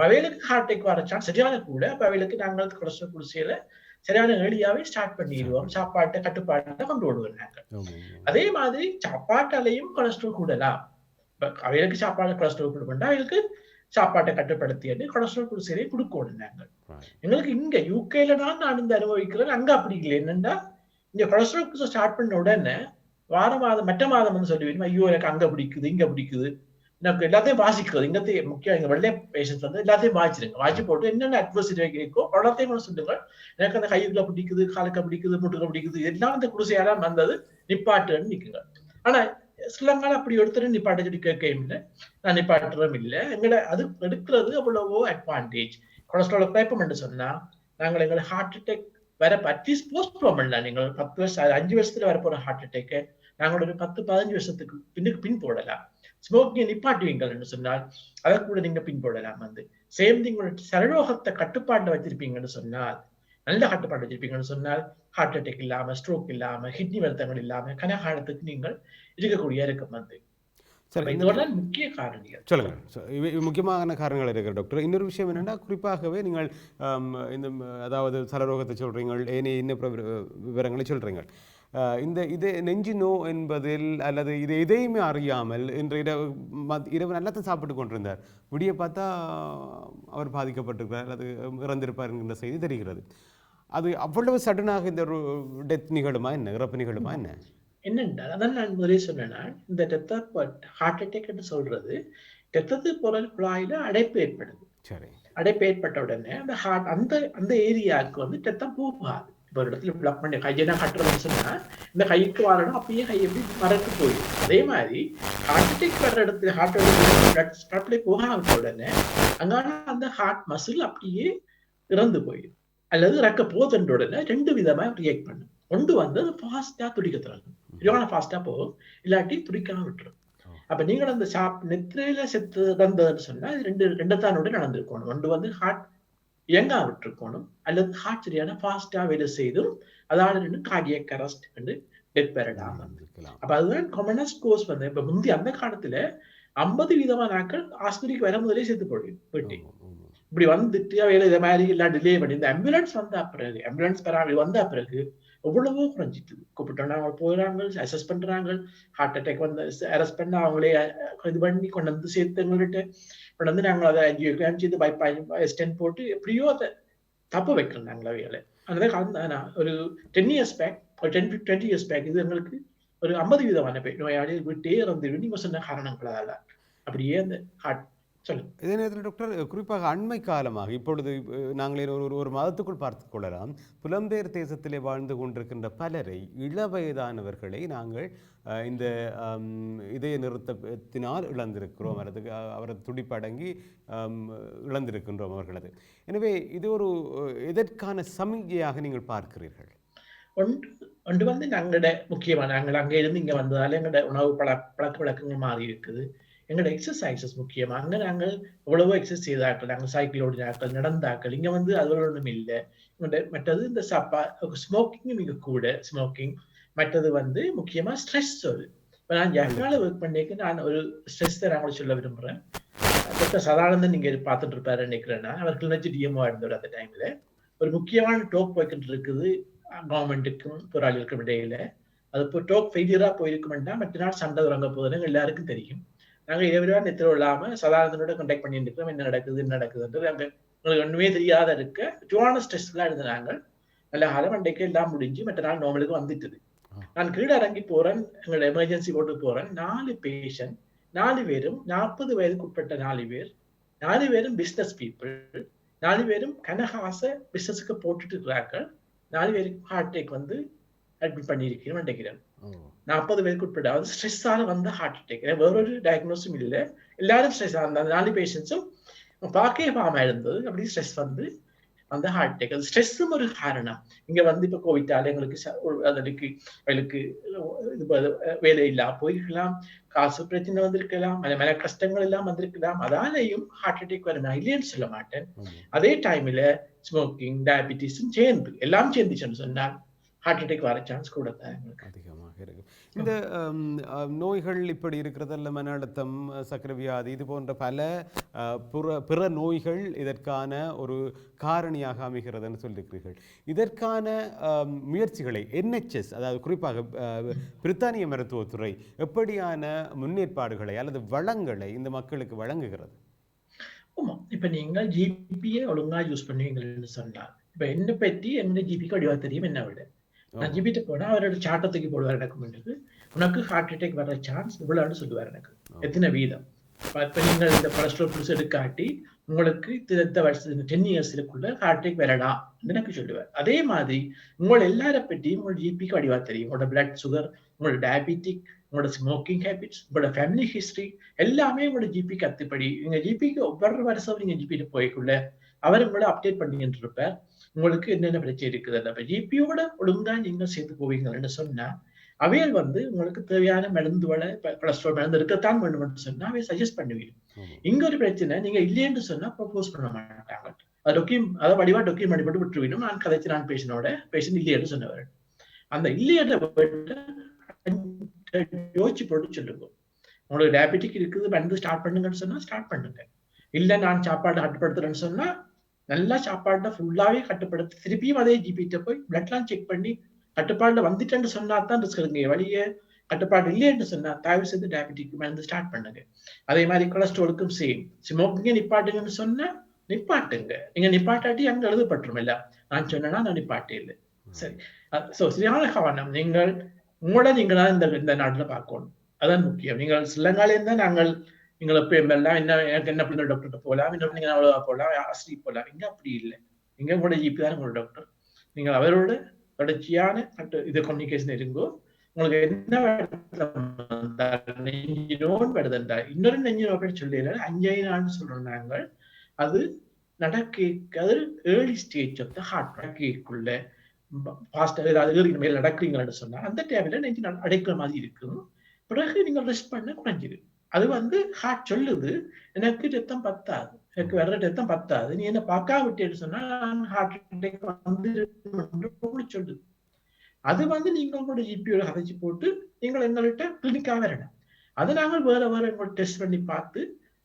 அவைகளுக்கு ஹார்ட் அட்டாக் வர சான்ஸ் சரியான கூட. அப்ப அவைகளுக்கு நாங்கள் கொலஸ்ட்ரால் குடிசையில சரியான ஏர்லியாவே ஸ்டார்ட் பண்ணிடுவோம். சாப்பாட்டை கட்டுப்பாட்டை கொண்டு வருவாங்க. அதே மாதிரி சாப்பாட்டாலையும் கொலஸ்ட்ரால் கூடலாம். அவைகளுக்கு சாப்பாடு கொலஸ்ட்ரால் கொடுப்பா அவைகளுக்கு சாப்பாட்டை கட்டுப்படுத்தி கொலஸ்ட்ரால் குடிசையிலே கொடுக்கணும் நாங்கள். எங்களுக்கு இங்க யூகேல தான் நான் இந்த அனுபவிக்கிறேன். அங்க அப்படி இல்லை. என்னன்னா இங்க கொலஸ்ட்ரால் ஸ்டார்ட் பண்ண உடனே மாதம் மற்ற மாதம் வந்து சொல்லுவீங்க, ஐயோ எனக்கு அங்க பிடிக்குது இங்க பிடிக்குது, எனக்கு எல்லாத்தையும் வாசிக்கிறது. இங்கத்தையும் முக்கியம் எங்க வெள்ளை பேஷன்ஸ் வந்து எல்லாத்தையும் வாசிடுங்க. வாசி போட்டு என்னென்ன அட்வர்சிட்டி கேட்கோ எல்லாத்தையும் சொல்லுங்க. எனக்கு அந்த கைக்குள்ள பிடிக்குது, காலுக்க பிடிக்குது, முட்டுக்க பிடிக்குது, எல்லாம் அந்த குடிசையெல்லாம் வந்தது நிப்பாட்டுன்னு நிற்குங்க. ஆனா ஸ்ரீலங்கால அப்படி ஒருத்தர் நிப்பாட்ட சொல்லி கேட்கவும் இல்லை, நான் நிப்பாட்டுறதும் இல்லை. எங்களை அது எடுக்கிறது அவ்வளவோ அட்வான்டேஜ். கொலஸ்ட்ரால் குறைப்பம் என்று சொன்னா நாங்கள் எங்களை ஹார்ட் அட்டாக் வர அட்லீஸ்ட் போஸ்ட்போன் பண்ணலாம். நீங்கள் 10 வருஷம் 5 வருஷத்துல வரப்போற ஹார்ட் அட்டாக்கை நாங்கள் ஒரு 10-15 வருஷத்துக்கு பின் போடலாம். ஸ்மோக்கிங்கை நிப்பாட்டுவீங்கன்னு சொன்னால் அதை கூட நீங்க பின் போடலாம். வந்து சேம் திங் சரரோகத்தை கட்டுப்பாட்டை வச்சிருப்பீங்கன்னு சொன்னால், நல்ல கட்டுப்பாடு வச்சிருப்பீங்கன்னு சொன்னால் ஹார்ட் அட்டாக் இல்லாம, ஸ்ட்ரோக் இல்லாம, கிட்னி வருத்தங்கள் இல்லாம கனகாலத்துக்கு நீங்கள் இருக்கக்கூடிய இருக்கும். வந்து முக்கிய காரணிகள். சொல்லுங்க, முக்கியமான காரணங்கள் இருக்கிற டாக்டர். இன்னொரு விஷயம் என்னென்னா, குறிப்பாகவே நீங்கள் இந்த அதாவது சலரோகத்தை சொல்றீங்க, இன்னும் விவரங்களை சொல்றீங்க. இது நெஞ்சு நோ என்பதில் அல்லது இது எதையுமே அறியாமல் இன்று இரவு நல்லாத்தான் சாப்பிட்டு கொண்டிருந்தார், விடிய பார்த்தா அவர் பாதிக்கப்பட்டிருக்கிறார் அல்லது இறந்திருப்பார் என்கின்ற செய்தி தெரிகிறது. அது அவ்வளவு சடனாக இந்த ஒரு டெத் நிகழுமா என்ன, இறப்பு நிகழுமா என்ன? என்னென்றால் அதான் நான் முதலே சொன்னேன்னா, இந்த ஹார்ட் அட்டாக் என்று சொல்றது ரத்தத்து பொருள் குழாயில அடைப்பு ஏற்படுது. அடைப்பு ஏற்பட்ட உடனே அந்த ஹார்ட் அந்த ஏரியாவுக்கு வந்து ரத்தம் போகாது. இப்போ ஒரு இடத்துல பிளாக் பண்ணி கையெனா கட்டுறதுன்னு சொன்னா இந்த கைக்கு வரணும், அப்பயே கை எப்படி மறக்க போயிடும். அதே மாதிரி ஹார்ட் அட்டாக் வர்ற இடத்துல ஹார்ட் போகாத உடனே அங்கான அந்த ஹார்ட் மசில் அப்படியே இறந்து போயிடும். அல்லது இறக்க போதுன்ற உடனே 2 விதமா ரியாக்ட் பண்ணும். ஒன்று வந்து ஃபாஸ்டா துடிக்க தொடங்கும், சரியான ஃபாஸ்டா போகும், இல்லாட்டி துடிக்காம விட்டுரும். அப்ப நீங்கள் அந்த நெத்திரையில செத்து இறந்ததுன்னு சொன்னா இது ரெண்டுத்தானோட நடந்திருக்கணும். ஒன்று வந்து ஹார்ட் இயங்கா விட்டுருக்கணும், அல்லது ஹார்ட் சரியான ஃபாஸ்டா வேலை செய்தும் அதால கார்டியக் அரெஸ்ட் வந்து டெத் பெறலாம். அப்ப அதுதான் காமனஸ்ட் கோர்ஸ் வந்து. இப்ப முந்தி அந்த காலத்துல 50 வீதமான ஆட்கள் ஆஸ்பத்திரிக்கு வர முதலே செத்து போயிட்டு இப்படி வந்துட்டு அவையில இதை மாதிரி எல்லாம் டிலே பண்ணி இந்த ஆம்புலன்ஸ் வந்தா பிறகு ஆம்புலன்ஸ் வந்தா பிறகு எவ்வளவோ குறைஞ்சிட்டு கூப்பிட்டோன்னா அவங்க போயிடறாங்க, அசஸ் பண்றாங்க, ஹார்ட் அட்டாக் வந்து அரெஸ்ட் பண்ண அவங்களே இது பண்ணி கொண்டு வந்து சேர்த்து எங்கள்கிட்ட கொண்டு வந்து நாங்கள் அதை செய்து ஸ்டென்ட் போட்டு எப்படியோ அதை தப்பு வைக்கிறோம் நாங்கள் அவைகளை. அந்த ஒரு 10 years பேக், ஒரு 20 years பேக் இது எங்களுக்கு ஒரு 50% நோயாளிகள் விட்டே இறந்து நீங்க சொன்ன காரணங்களால அப்படியே அந்த ஹார்ட். இதே நேரத்தில் டாக்டர், குறிப்பாக அண்மை காலமாக இப்பொழுது நாங்கள் ஒரு மாதத்துக்குள் பார்த்து கொள்ளலாம், புலம்பெயர் தேசத்திலே வாழ்ந்து கொண்டிருக்கின்ற பலரை, இளவயதானவர்களை நாங்கள் இந்த இதய நிறுத்தத்தினால் இழந்திருக்கிறோம், அல்லது அவரது துடிப்படங்கி இழந்திருக்கின்றோம் அவர்களது. எனவே இது ஒரு எதற்கான சமிகையாக நீங்கள் பார்க்கிறீர்கள்? ஒன்று வந்து நாங்களோட முக்கியமான நாங்கள் அங்கே இருந்து இங்கே வந்ததால எங்களோட உணவு பழக்க வழக்கங்கள் மாறி இருக்குது. எங்களோட எக்ஸசைசஸ் முக்கியமா. அங்கே நாங்கள் எவ்வளவோ எக்ஸசைஸ் செய்தாக்கள், நாங்கள் சைக்கிள் ஓடினாக்கள், நடந்தாக்கள். இங்கே வந்து அது ஒன்றும் இல்லை. மற்றது இந்த ஸ்மோக்கிங் மிக கூட, ஸ்மோக்கிங். மற்றது வந்து முக்கியமா ஸ்ட்ரெஸ். இப்போ நான் ஜப்பானில் ஒர்க் பண்ணிக்கு நான் ஒரு ஸ்ட்ரெஸ் தான் நான் சொல்ல விரும்புகிறேன். டாக்டர் சதானந்தன் நீங்க பார்த்துட்டு இருப்பாரு நினைக்கிறேன்னா, அவர் கிளிநொச்சி டிஎம்ஓ இருந்தவர் அந்த டைம்ல. ஒரு முக்கியமான டோக் போய்கிட்டு இருக்குது கவர்மெண்ட்டுக்கும் போராளிகளுக்கும் இடையில. அது இப்போ டோக் ஃபெயிலியரா போயிருக்குமெண்டா மற்ற நாள் சண்டை தொடங்க போகுதுன்னு எல்லாருக்கும் தெரியும். நாங்க இரவு நித்திரம் இல்லாம சதானந்தனோட கண்டக்ட் பண்ணிட்டு இருக்கிறோம், என்ன நடக்குதுன்றது அங்க உங்களுக்கு ஒண்ணுமே தெரியாத இருக்க ஜோன ஸ்ட்ரெஸ் எல்லாம் எழுதுனாங்க. நல்ல காலம் அன்றைக்கு எல்லாம் முடிஞ்சு மற்ற நாள் நார்மலுக்கு வந்துட்டுது. நான் கீழே இறங்கி போறேன், எங்களோட எமர்ஜென்சி போட்டு போறேன். 4 பேஷண்ட், 4 பேரும் 40 வயதுக்கு உட்பட்ட 4 பேர், 4 பேரும் பிசினஸ் பீப்புள், 4 பேரும் கனகாச பிசினஸுக்கு போட்டுட்டு இருக்கிறார்கள். 4 பேருக்கு ஹார்ட் அட்டாக் வந்து அட்மிட் பண்ணியிருக்கிறேன் நினைக்கிறேன். 40 பேருக்கு உட்பட்ட, அதாவது ஸ்ட்ரெஸ்ஸால வந்த ஹார்ட் அட்டாக். வேறொரு டயக்னோஸும் இல்லை, எல்லாரும் ஸ்ட்ரெஸ். அந்த 4 பேஷண்ட்ஸும் பார்க்கவே பாமா இருந்தது. அப்படி ஸ்ட்ரெஸ் வந்து அந்த ஹார்ட் அட்டாக். அது ஸ்ட்ரெஸ்ஸும் ஒரு காரணம். இங்க வந்து இப்ப கோவிட்டால எங்களுக்கு வேலை இல்லா போயிருக்கலாம், காசு பிரச்சனை வந்திருக்கலாம், மன கஷ்டங்கள் எல்லாம் வந்திருக்கலாம். அதாலையும் ஹார்ட் அட்டாக் வரும், நான் இல்லைன்னு சொல்ல மாட்டேன். அதே டைம்ல ஸ்மோக்கிங், டயபிட்டிஸும் சேர்ந்து எல்லாம் சேர்ந்துச்சுன்னு சொன்னால் ஹார்ட் அட்டாக் வர சான்ஸ் கூட தான் அதிகமாக இருக்கு. இந்த நோய்கள் இப்படி இருக்கிறதல்ல, மன அழுத்தம், சர்க்கரை வியாதி, இது போன்ற பல பிற நோய்கள் இதற்கான ஒரு காரணியாக அமைகிறதுன்னு சொல்லியிருக்கிறீர்கள். இதற்கான முயற்சிகளை NHS, அதாவது குறிப்பாக பிரித்தானிய மருத்துவத்துறை எப்படியான முன்னேற்பாடுகளை அல்லது வளங்களை இந்த மக்களுக்கு வழங்குகிறது? ஆமா, இப்ப நீங்க ஜிபியை ஒழுங்கா யூஸ் பண்ணுவீங்கன்னு சொன்னால், இப்ப என்ன பற்றி என்ன ஜிபிக்கு அடிவா தெரியும், என்ன விட நான் ஜிபிட்ட போனா அவரோட சாட்டத்துக்கு போடுவார். எனக்கு உனக்கு ஹார்ட் அட்டாக் வர சான்ஸ் இவ்வளவுன்னு சொல்லுவார். எனக்கு எத்தனை வீதம். இப்ப நீங்கள் இந்த கொலஸ்ட்ரால் புதுசு எடுக்காட்டி உங்களுக்கு 10 இயர்ஸ்க்குள்ள ஹார்ட் அட்டாக் வரலாம் எனக்கு சொல்லுவார். அதே மாதிரி உங்களை எல்லார பற்றி உங்களோட ஜிபிக்கு அடிவா தெரியும். உங்களோட பிளட் சுகர், உங்களோட டயபிட்டிக், உங்களோட ஸ்மோக்கிங் ஹேபிட்ஸ், உங்களோட ஃபேமிலி ஹிஸ்டரி எல்லாமே உங்களோட ஜிபிக்கு அத்துப்படி. நீங்க ஜிபிக்கு ஒவ்வொரு வருஷம் நீங்க ஜிபிட்டு போய்க்குள்ள அவர் உங்களை அப்டேட் பண்ணிட்டு இருப்பார், உங்களுக்கு என்னென்ன பிரச்சனை இருக்குது. அப்ப ஜிபியோட ஒழுங்கா நீங்க சேர்த்து போவீங்கன்னு சொன்னா அவையல் வந்து உங்களுக்கு தேவையான மருந்துகளை, கொலஸ்ட்ரால் மருந்து இருக்கத்தான் வேணும்னு சொன்னா அவை சஜஸ்ட் பண்ணுவீங்க. இங்க ஒரு பிரச்சனை, நீங்க இல்லைன்னு சொன்னா ப்ரொபோஸ் பண்ண மாட்டாங்க. அதை வடிவா டாக்குமெண்ட் போட்டு விட்டுருவீங்க. நான் கதைச்சு நான் பேஷண்ட் இல்லைன்னு சொன்னவர், அந்த இல்லையத யோசிச்சு போட்டு சொல்லுங்க. உங்களுக்கு டயபெட்டிக் இருக்குது, மருந்து ஸ்டார்ட் பண்ணுங்கன்னு சொன்னா ஸ்டார்ட் பண்ணுங்க. இல்ல நான் சாப்பாடு கட்டுப்படுத்துறேன்னு சொன்னா நல்லா சாப்பாடுல ஃபுல்லாவே கட்டுப்படுத்தி திருப்பியும் அதே ஜிபிட்ட போய் பிளட்லாம் செக் பண்ணி கட்டுப்பாடுல வந்துட்டேன்னு சொன்னா தான் ரிஸ்க் எடுங்க. வழியே கட்டுப்பாடு இல்லைன்னு சொன்னா தயவு செய்து டயபெட்டிக் மருந்து ஸ்டார்ட் பண்ணுங்க. அதே மாதிரி கொலஸ்ட்ராலுக்கும் சேம். ஸ்மோக்கிங்க நிப்பாட்டுங்கன்னு சொன்னா நிப்பாட்டுங்க. நீங்க நிப்பாட்டாட்டி அங்க எழுதப்பட்டுரும் இல்ல, நான் சொன்னா நான் நிப்பாட்டே இல்லை. சரி, சரியான கவனம் நீங்களா இந்த நாட்டுல பார்க்கணும். அதான் முக்கியம். நீங்கள் சிலங்கால இருந்தா நாங்கள் நீங்கள் எப்ப எல்லாம் என்ன எனக்கு என்ன பண்ண டாக்டர்கிட்ட போகலாம், என்ன பண்ணீங்க அவ்வளவா போகலாம், ஆசிரியர் போகலாம். இங்க அப்படி இல்லை. இங்க உங்களோட ஜிபி தான் உங்களோட டாக்டர். நீங்கள் அவரோட தொடர்ச்சியான இது கம்யூனிகேஷன் இருங்கோ. உங்களுக்கு என்ன நெஞ்சு நோன் வருதுண்டா, இன்னொரு நெஞ்சு நோய் சொல்லல 5 நாள்னு சொல்றோம் நாங்கள். அது நடக்க ஏர்லி ஸ்டேஜ் ஆஃப் த ஹார்ட் அட்டாக்குள்ள ஃபாஸ்டா ஏதாவது மேல நடக்கிறீங்கன்னு சொன்னா அந்த டைம்ல நெஞ்சு அடைக்கிற மாதிரி இருக்கும். பிறகு நீங்க ரெஸ்ட் பண்ண குறைஞ்சிரு. அது வந்து ஹார்ட் சொல்லுது, எனக்கு ரத்தம் பத்தாது, எனக்கு வர்ற ரத்தம் பத்தாது, நீ என்ன பார்க்க விட்டேன்னு சொன்னா ஹார்ட் அட்டாக் வந்து சொல்லுது. அது வந்து நீங்க உங்களோட ஜிபியோட கதைச்சு போட்டு நீங்கள் எங்கள்கிட்ட கிளினிக்காக வரணும். அதை நாங்கள் வேற எங்களோட டெஸ்ட் பண்ணி பார்த்து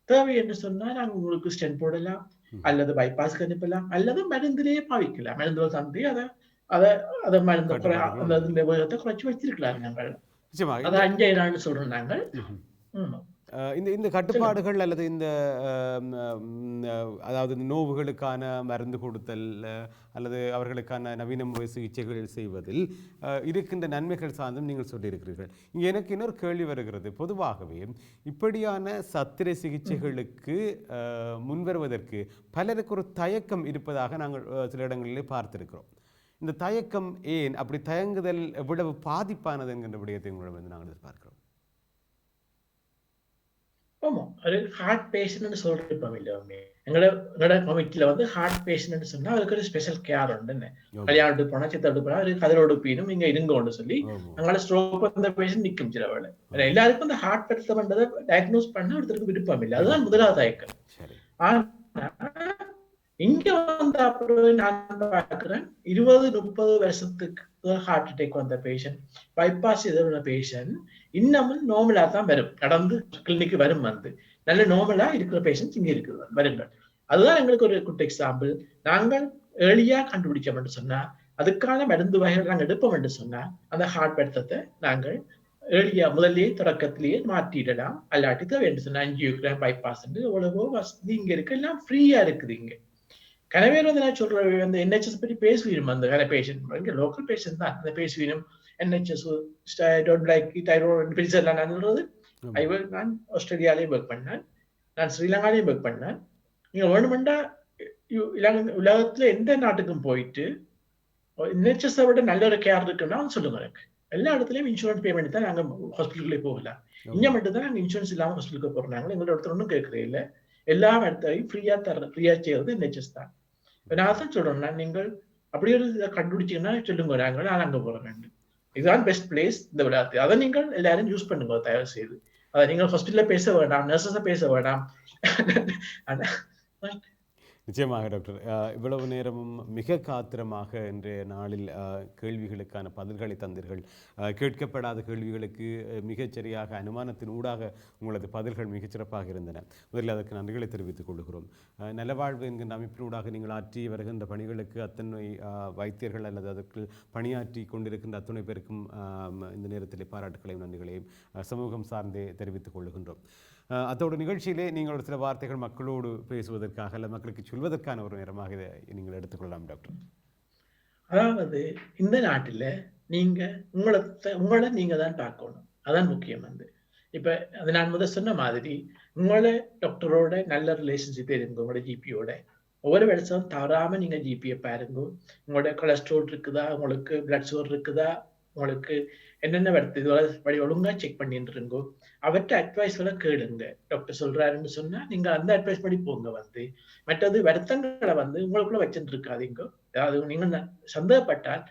தேவை என்று சொன்னா நாங்கள் உங்களுக்கு ஸ்டென்ட் போடலாம், அல்லது பைபாஸ்க்கு அனுப்பலாம் அல்லது மருந்திலேயே பாவிக்கலாம். மருந்துகள் தந்து அதை மருந்து அந்த வேகத்தை குறைச்சி வச்சிருக்கலாம். நாங்கள் அதை 5000 சொல்றோம் நாங்கள். இந்த இந்த கட்டுப்பாடுகள் அல்லது இந்த அதாவது நோவுகளுக்கான மருந்து கொடுத்தல் அல்லது அவர்களுக்கான நவீன முறை சிகிச்சைகள் செய்வதில் இருக்கின்ற நன்மைகள் சார்ந்தும் நீங்கள் சொல்லியிருக்கிறீர்கள். இங்கே எனக்கு இன்னொரு கேள்வி வருகிறது. பொதுவாகவே இப்படியான சத்திரை சிகிச்சைகளுக்கு முன்வருவதற்கு பலருக்கு ஒரு தயக்கம் இருப்பதாக நாங்கள் சில இடங்களிலே பார்த்திருக்கிறோம். இந்த தயக்கம் ஏன், அப்படி தயங்குதல் எவ்வளவு பாதிப்பானது என்கின்ற விடயத்தை உங்களிடம் நாங்கள் எதிர்பார்க்கிறோம். ஆமா, ஒரு ஹார்ட் பேஷண்ட் சொல்றோம் இல்லையுமே. எங்களோட கமிட்டியில வந்து ஹார்ட் பேஷண்ட் சொன்னா அதுக்கு ஒரு ஸ்பெஷல் கேர் உண்டு. கல்யாணத்துக்கு போனா சித்தத்துக்கு போனா ஒரு கதிரோடு பீனும் இங்க இருங்கன்னு சொல்லி அங்கால ஸ்ட்ரோக் அந்த பேஷண்ட் நிற்கும் சில வேலை. எல்லாருக்கும் அந்த ஹார்ட் பரிசோதனை பண்றதை டயக்னோஸ் பண்ண ஒருத்தருக்கு விருப்பம் இல்லை. அதுதான் முதலாவது தயக்கம். ஆனா இங்க வந்து அப்புறம் நான் பார்க்கிறேன் 20-30 வருஷத்துக்கு ஹார்ட் அட்டாக் வந்த பேஷண்ட், பைபாஸ் எதிர்ந்த பேஷண்ட் இன்னமும் நார்மலா தான் வரும். நடந்து கிளினிக்கு வரும், வந்து நல்ல நார்மலா இருக்கிற பேஷண்ட் இங்க இருக்குது வருங்கள். அதுதான் எங்களுக்கு ஒரு குட் எக்ஸாம்பிள். நாங்கள் ஏர்லியா கண்டுபிடிச்சோம் சொன்னா, அதுக்கான மருந்து வகைகள் நாங்கள் எடுப்போம் சொன்னா, அந்த ஹார்ட் படுத்தத்தை நாங்கள் ஏர்லியா முதல்லயே தொடக்கத்திலேயே மாற்றிடலாம். அல்லாட்டி தான் வேண்டும் சொன்னா ஆஞ்சியோகிராம் பைபாஸ் எவ்வளவோ வசதி இங்க இருக்கு, எல்லாம் ஃப்ரீயா இருக்குது. இங்க கனவேர் வந்து நான் சொல்றேன், அந்த NHS பற்றி பேசுவீரும். அந்த கன பேஷண்ட் இங்க லோக்கல் பேஷண்ட் தான் அந்த பேசுவீரும். NHS தைராய்டு பெருசெல்லாம் நான் சொல்றது. நான் ஆஸ்திரேலியாலையும் ஒர்க் பண்ணேன், நான் ஸ்ரீலங்காலையும் ஒர்க் பண்ணேன். நீங்க வேணுமெண்டா உலகத்துல எந்த நாட்டுக்கும் போயிட்டு NHS விட நல்ல ஒரு கேர் இருக்குன்னா சொல்லுங்க. எனக்கு எல்லா இடத்துலயும் இன்சூரன்ஸ் பேமெண்ட் தான் நாங்க ஹாஸ்பிட்டலுக்குள்ளே போகலாம். இங்க மட்டும் தான் நாங்க இன்சூரன்ஸ் இல்லாம ஹாஸ்பிட்டலுக்கு போறாங்க. எங்களோட இடத்துல ஒன்றும் கேட்கறே இல்லை. எல்லா இடத்தையும் ஃப்ரீயா செய்யறது NHS தான். நான் தான் சொல்றேன், நீங்கள் அப்படி ஒரு இதை கண்டுபிடிச்சீங்கன்னா சொல்லுங்க, நான் அங்க போற வேண்டும். இதுதான் பெஸ்ட் பிளேஸ் இந்த விளையாட்டு. அதை நீங்கள் எல்லாரும் யூஸ் பண்ணுங்க தயவு செய்து. அதை நீங்கள் ஹாஸ்பிட்டல்ல பேச வேண்டாம், நர்சஸ பேச வேண்டாம். நிச்சயமாக டாக்டர், இவ்வளவு நேரமும் மிக காத்திரமாக இன்றைய நாளில் கேள்விகளுக்கான பதில்களை தந்தீர்கள். கேட்கப்படாத கேள்விகளுக்கு மிகச்சரியாக அனுமானத்தின் ஊடாக உங்களது பதில்கள் மிகச்சிறப்பாக இருந்தன. முதலில் அதற்கு நன்றிகளை தெரிவித்துக் கொள்கிறோம். நலவாழ்வு என்கின்ற அமைப்பினூடாக நீங்கள் ஆற்றி வருகின்ற பணிகளுக்கு அத்தனை வைத்தியர்கள் அல்லது அதற்கு பணியாற்றி கொண்டிருக்கின்ற அத்தனை பேருக்கும் இந்த நேரத்தில் பாராட்டுகளையும் நன்றிகளையும் சமூகம் சார்ந்தே தெரிவித்துக் கொள்கின்றோம். அதோட நிகழ்ச்சியிலே நீங்கள் ஒரு சில வார்த்தைகள் மக்களோடு பேசுவதற்காக அல்ல மக்களுக்கு சொல்வதற்கான ஒரு நேரமாக இதை நீங்கள் எடுத்துக்கொள்ளலாம் டாக்டர். அதாவது இந்த நாட்டில் நீங்க உங்களை நீங்க தான் பார்க்கணும், அதான் முக்கியம். வந்து இப்ப அது நான் முதல் சொன்ன மாதிரி உங்களை டாக்டரோட நல்ல ரிலேஷன்ஷிப் இருங்க. உங்களோட ஜிபியோட ஒவ்வொரு வருஷம் தவறாம நீங்க ஜிபியை பாருங்க. உங்களோட கொலஸ்ட்ரால் இருக்குதா, உங்களுக்கு பிளட் சுகர் இருக்குதா, உங்களுக்கு என்னென்ன வருது இதோட ஒழுங்கா செக் பண்ணிட்டு இருங்கோ. அவற்றை அட்வைஸ்களை கேளுங்க. டாக்டர் சொல்றாருன்னு சொன்னா நீங்க அந்த அட்வைஸ் படி போங்க. வந்து மற்றது வருத்தங்களை வந்து உங்களுக்குள்ள வச்சுட்டு இருக்காதீங்க. அதாவது நீங்க சந்தேகப்பட்டால்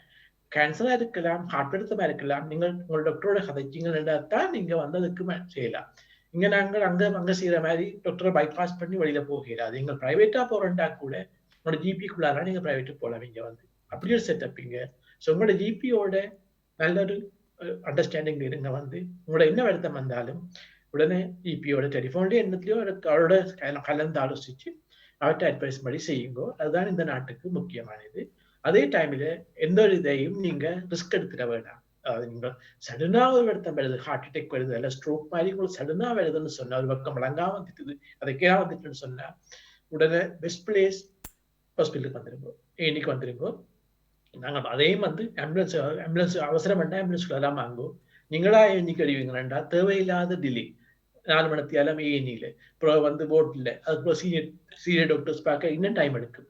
கேன்சரா இருக்கலாம், ஹார்ட் வருத்தமா இருக்கலாம், நீங்கள் உங்களோட டாக்டரோட கதைச்சிங்கன்னா தான் நீங்க வந்து அதுக்கு செய்யலாம். இங்க நாங்கள் அங்க செய்யற மாதிரி டாக்டரை பைபாஸ் பண்ணி வெளியில போகிறாது. நீங்க பிரைவேட்டா போறேன்டா கூட உங்களோட ஜிபிக்குள்ளாரா நீங்க பிரைவேட்டு போலாம். இங்க வந்து அப்படி ஒரு செட்டப் இங்க. ஸோ உங்களோட ஜிபியோட நல்ல ஒரு அண்டர்ஸ்டாண்டிங் இருங்க. வந்து உங்களோட என்ன வருத்தம் வந்தாலும் உடனே ஜிபியோட டெலிஃபோன்லயோ என்னத்திலயோ அவரோட கலந்து ஆலோசிச்சு அவர்கிட்ட அட்வைஸ் பண்ணி செய்யுங்க. அதுதான் இந்த நாட்டுக்கு முக்கியமானது. அதே டைம்ல எந்த ஒரு இதையும் நீங்க ரிஸ்க் எடுத்துட வேண்டாம். நீங்க சடனா ஒரு வருத்தம் வருது, ஹார்ட் அட்டாக் வருது, இல்ல ஸ்ட்ரோக் மாதிரி உங்களுக்கு சடனா வருதுன்னு சொன்னா, ஒரு பக்கம் விளங்காம வந்துட்டுது, அதை கேட்க வந்துட்டுன்னு சொன்னா உடனே பெஸ்ட் பிளேஸ் ஹாஸ்பிட்டலுக்கு வந்துருங்க, ஏனிக்கு வந்துருங்க. நாங்கள் அதையும் வந்து ஆம்புலன்ஸ் அவசரம் வேண்டாம், ஆம்புலன்ஸ்க்கு எல்லாம் வாங்கும். நீங்களா ஏனிக்கு அறிவிங்களா, தேவையில்லாத டிலே 4 மணித்தியாலும் ஏனியில அப்புறம் வந்து போட்ல அதுக்கப்புறம் சீனியர் டாக்டர்ஸ் பார்க்க இன்னும் டைம் எடுக்கும்.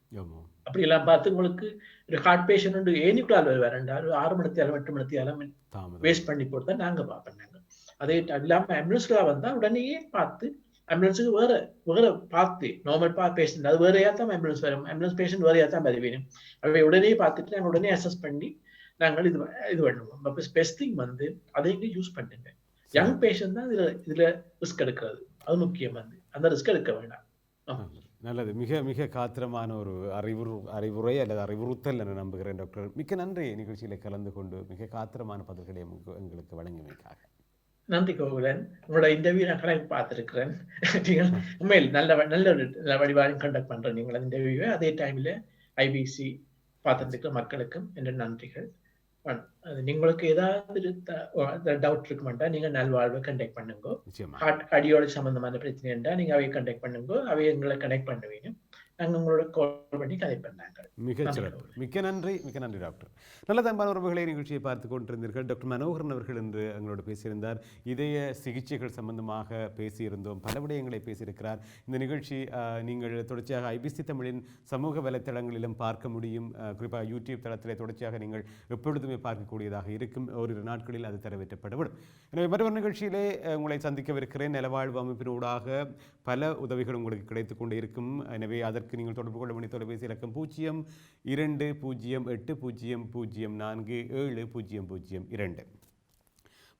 அப்படி எல்லாம் பார்த்து உங்களுக்கு ஒரு ஹார்ட் பேஷண்ட் ஏனிக்குள்ளால் வருவாருண்டா 6 மணித்தியாலும் 8 மணித்தியாலும் வேஸ்ட் பண்ணி போட்டு தான் நாங்க பார்ப்போம். நாங்க அதே இல்லாம ஆம்புலன்ஸ்ல வந்தா உடனேயே பார்த்து ஆம்புலன்ஸுக்கு வேற பார்த்து நார்மல் பேஷண்ட் அது வேறையா தான் ஆம்புலன்ஸ் வரும், ஆம்புலன்ஸ் பேஷண்ட் வேறையா தான் வருவேன். அவை உடனே பார்த்துட்டு நாங்கள் உடனே அசஸ் பண்ணி நாங்கள் இது பண்ணுவோம். அப்போ பெஸ்ட் திங் வந்து அதை இங்கே யூஸ் பண்ணுங்க. யங் பேஷண்ட் தான் இதுல ரிஸ்க் எடுக்கிறது, அது முக்கியம். வந்து அந்த ரிஸ்க் எடுக்க வேண்டாம். நல்லது. மிக மிக காத்திரமான ஒரு அறிவுரை அல்லது அறிவுறுத்தல் என்று நம்புகிறேன் டாக்டர். மிக்க நன்றி நிகழ்ச்சியில் கலந்து கொண்டு மிக காத்திரமான பதில்களை எங்களுக்கு வழங்கியமைக்காக. நன்றி கோகுலன். உங்களோட இன்டர்வியூ நான் கணக்கு பார்த்துருக்கிறேன். நீங்கள் உண்மையில் நல்ல ஒரு வடிவாக கண்டக்ட் பண்றேன் நீங்கள் இன்டர்வியூவை. அதே டைம்ல ஐபிசி பார்த்துருக்கிற மக்களுக்கும் என்ற நன்றிகள். அது உங்களுக்கு ஏதாவது டவுட் இருக்குமெண்டா நீங்க நல்வாழ்வை கண்டக்ட் பண்ணுங்க. ஹார்ட் கார்டியாலஜி சம்பந்தமான பிரச்சனை என்றா நீங்க அவையை கண்டக்ட் பண்ணுங்க. அவையை எங்களை கனெக்ட் பண்ணுவீங்க. நாங்கள் உங்களோட கால் பண்ணி கதை பண்ணாங்க. மிக்க நன்றி டாக்டர். நல்ல அன்பான உறவுகளை நிகழ்ச்சியை பார்த்து கொண்டிருந்தீர்கள். டாக்டர் மனோகரன் அவர்கள் என்று எங்களோடு பேசியிருந்தார். இதய சிகிச்சைகள் சம்பந்தமாக பேசியிருந்தோம், பல விடயங்களை பேசியிருக்கிறார். இந்த நிகழ்ச்சி நீங்கள் தொடர்ச்சியாக ஐபிசி தமிழின் சமூக வலைத்தளங்களிலும் பார்க்க முடியும். குறிப்பாக யூடியூப் தளத்திலே தொடர்ச்சியாக நீங்கள் எப்பொழுதுமே பார்க்கக்கூடியதாக இருக்கும். ஓரிரு நாட்களில் அது தரவேற்றப்படும். எனவே மற்றொரு நிகழ்ச்சியிலே உங்களை சந்திக்கவிருக்கிறேன். நலவாழ்வு அமைப்பினூடாக பல உதவிகள் உங்களுக்கு கிடைத்துக் கொண்டே இருக்கும். எனவே அதற்கு நீங்கள் தொடர்பு கொள்ள வேண்டிய தொலைபேசி இலக்கம் 0208004002.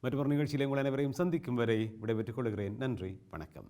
மற்றொரு நிகழ்ச்சியில் உங்கள் அனைவரையும் சந்திக்கும் வரை விடைபெற்றுக் கொள்கிறேன். நன்றி, வணக்கம்.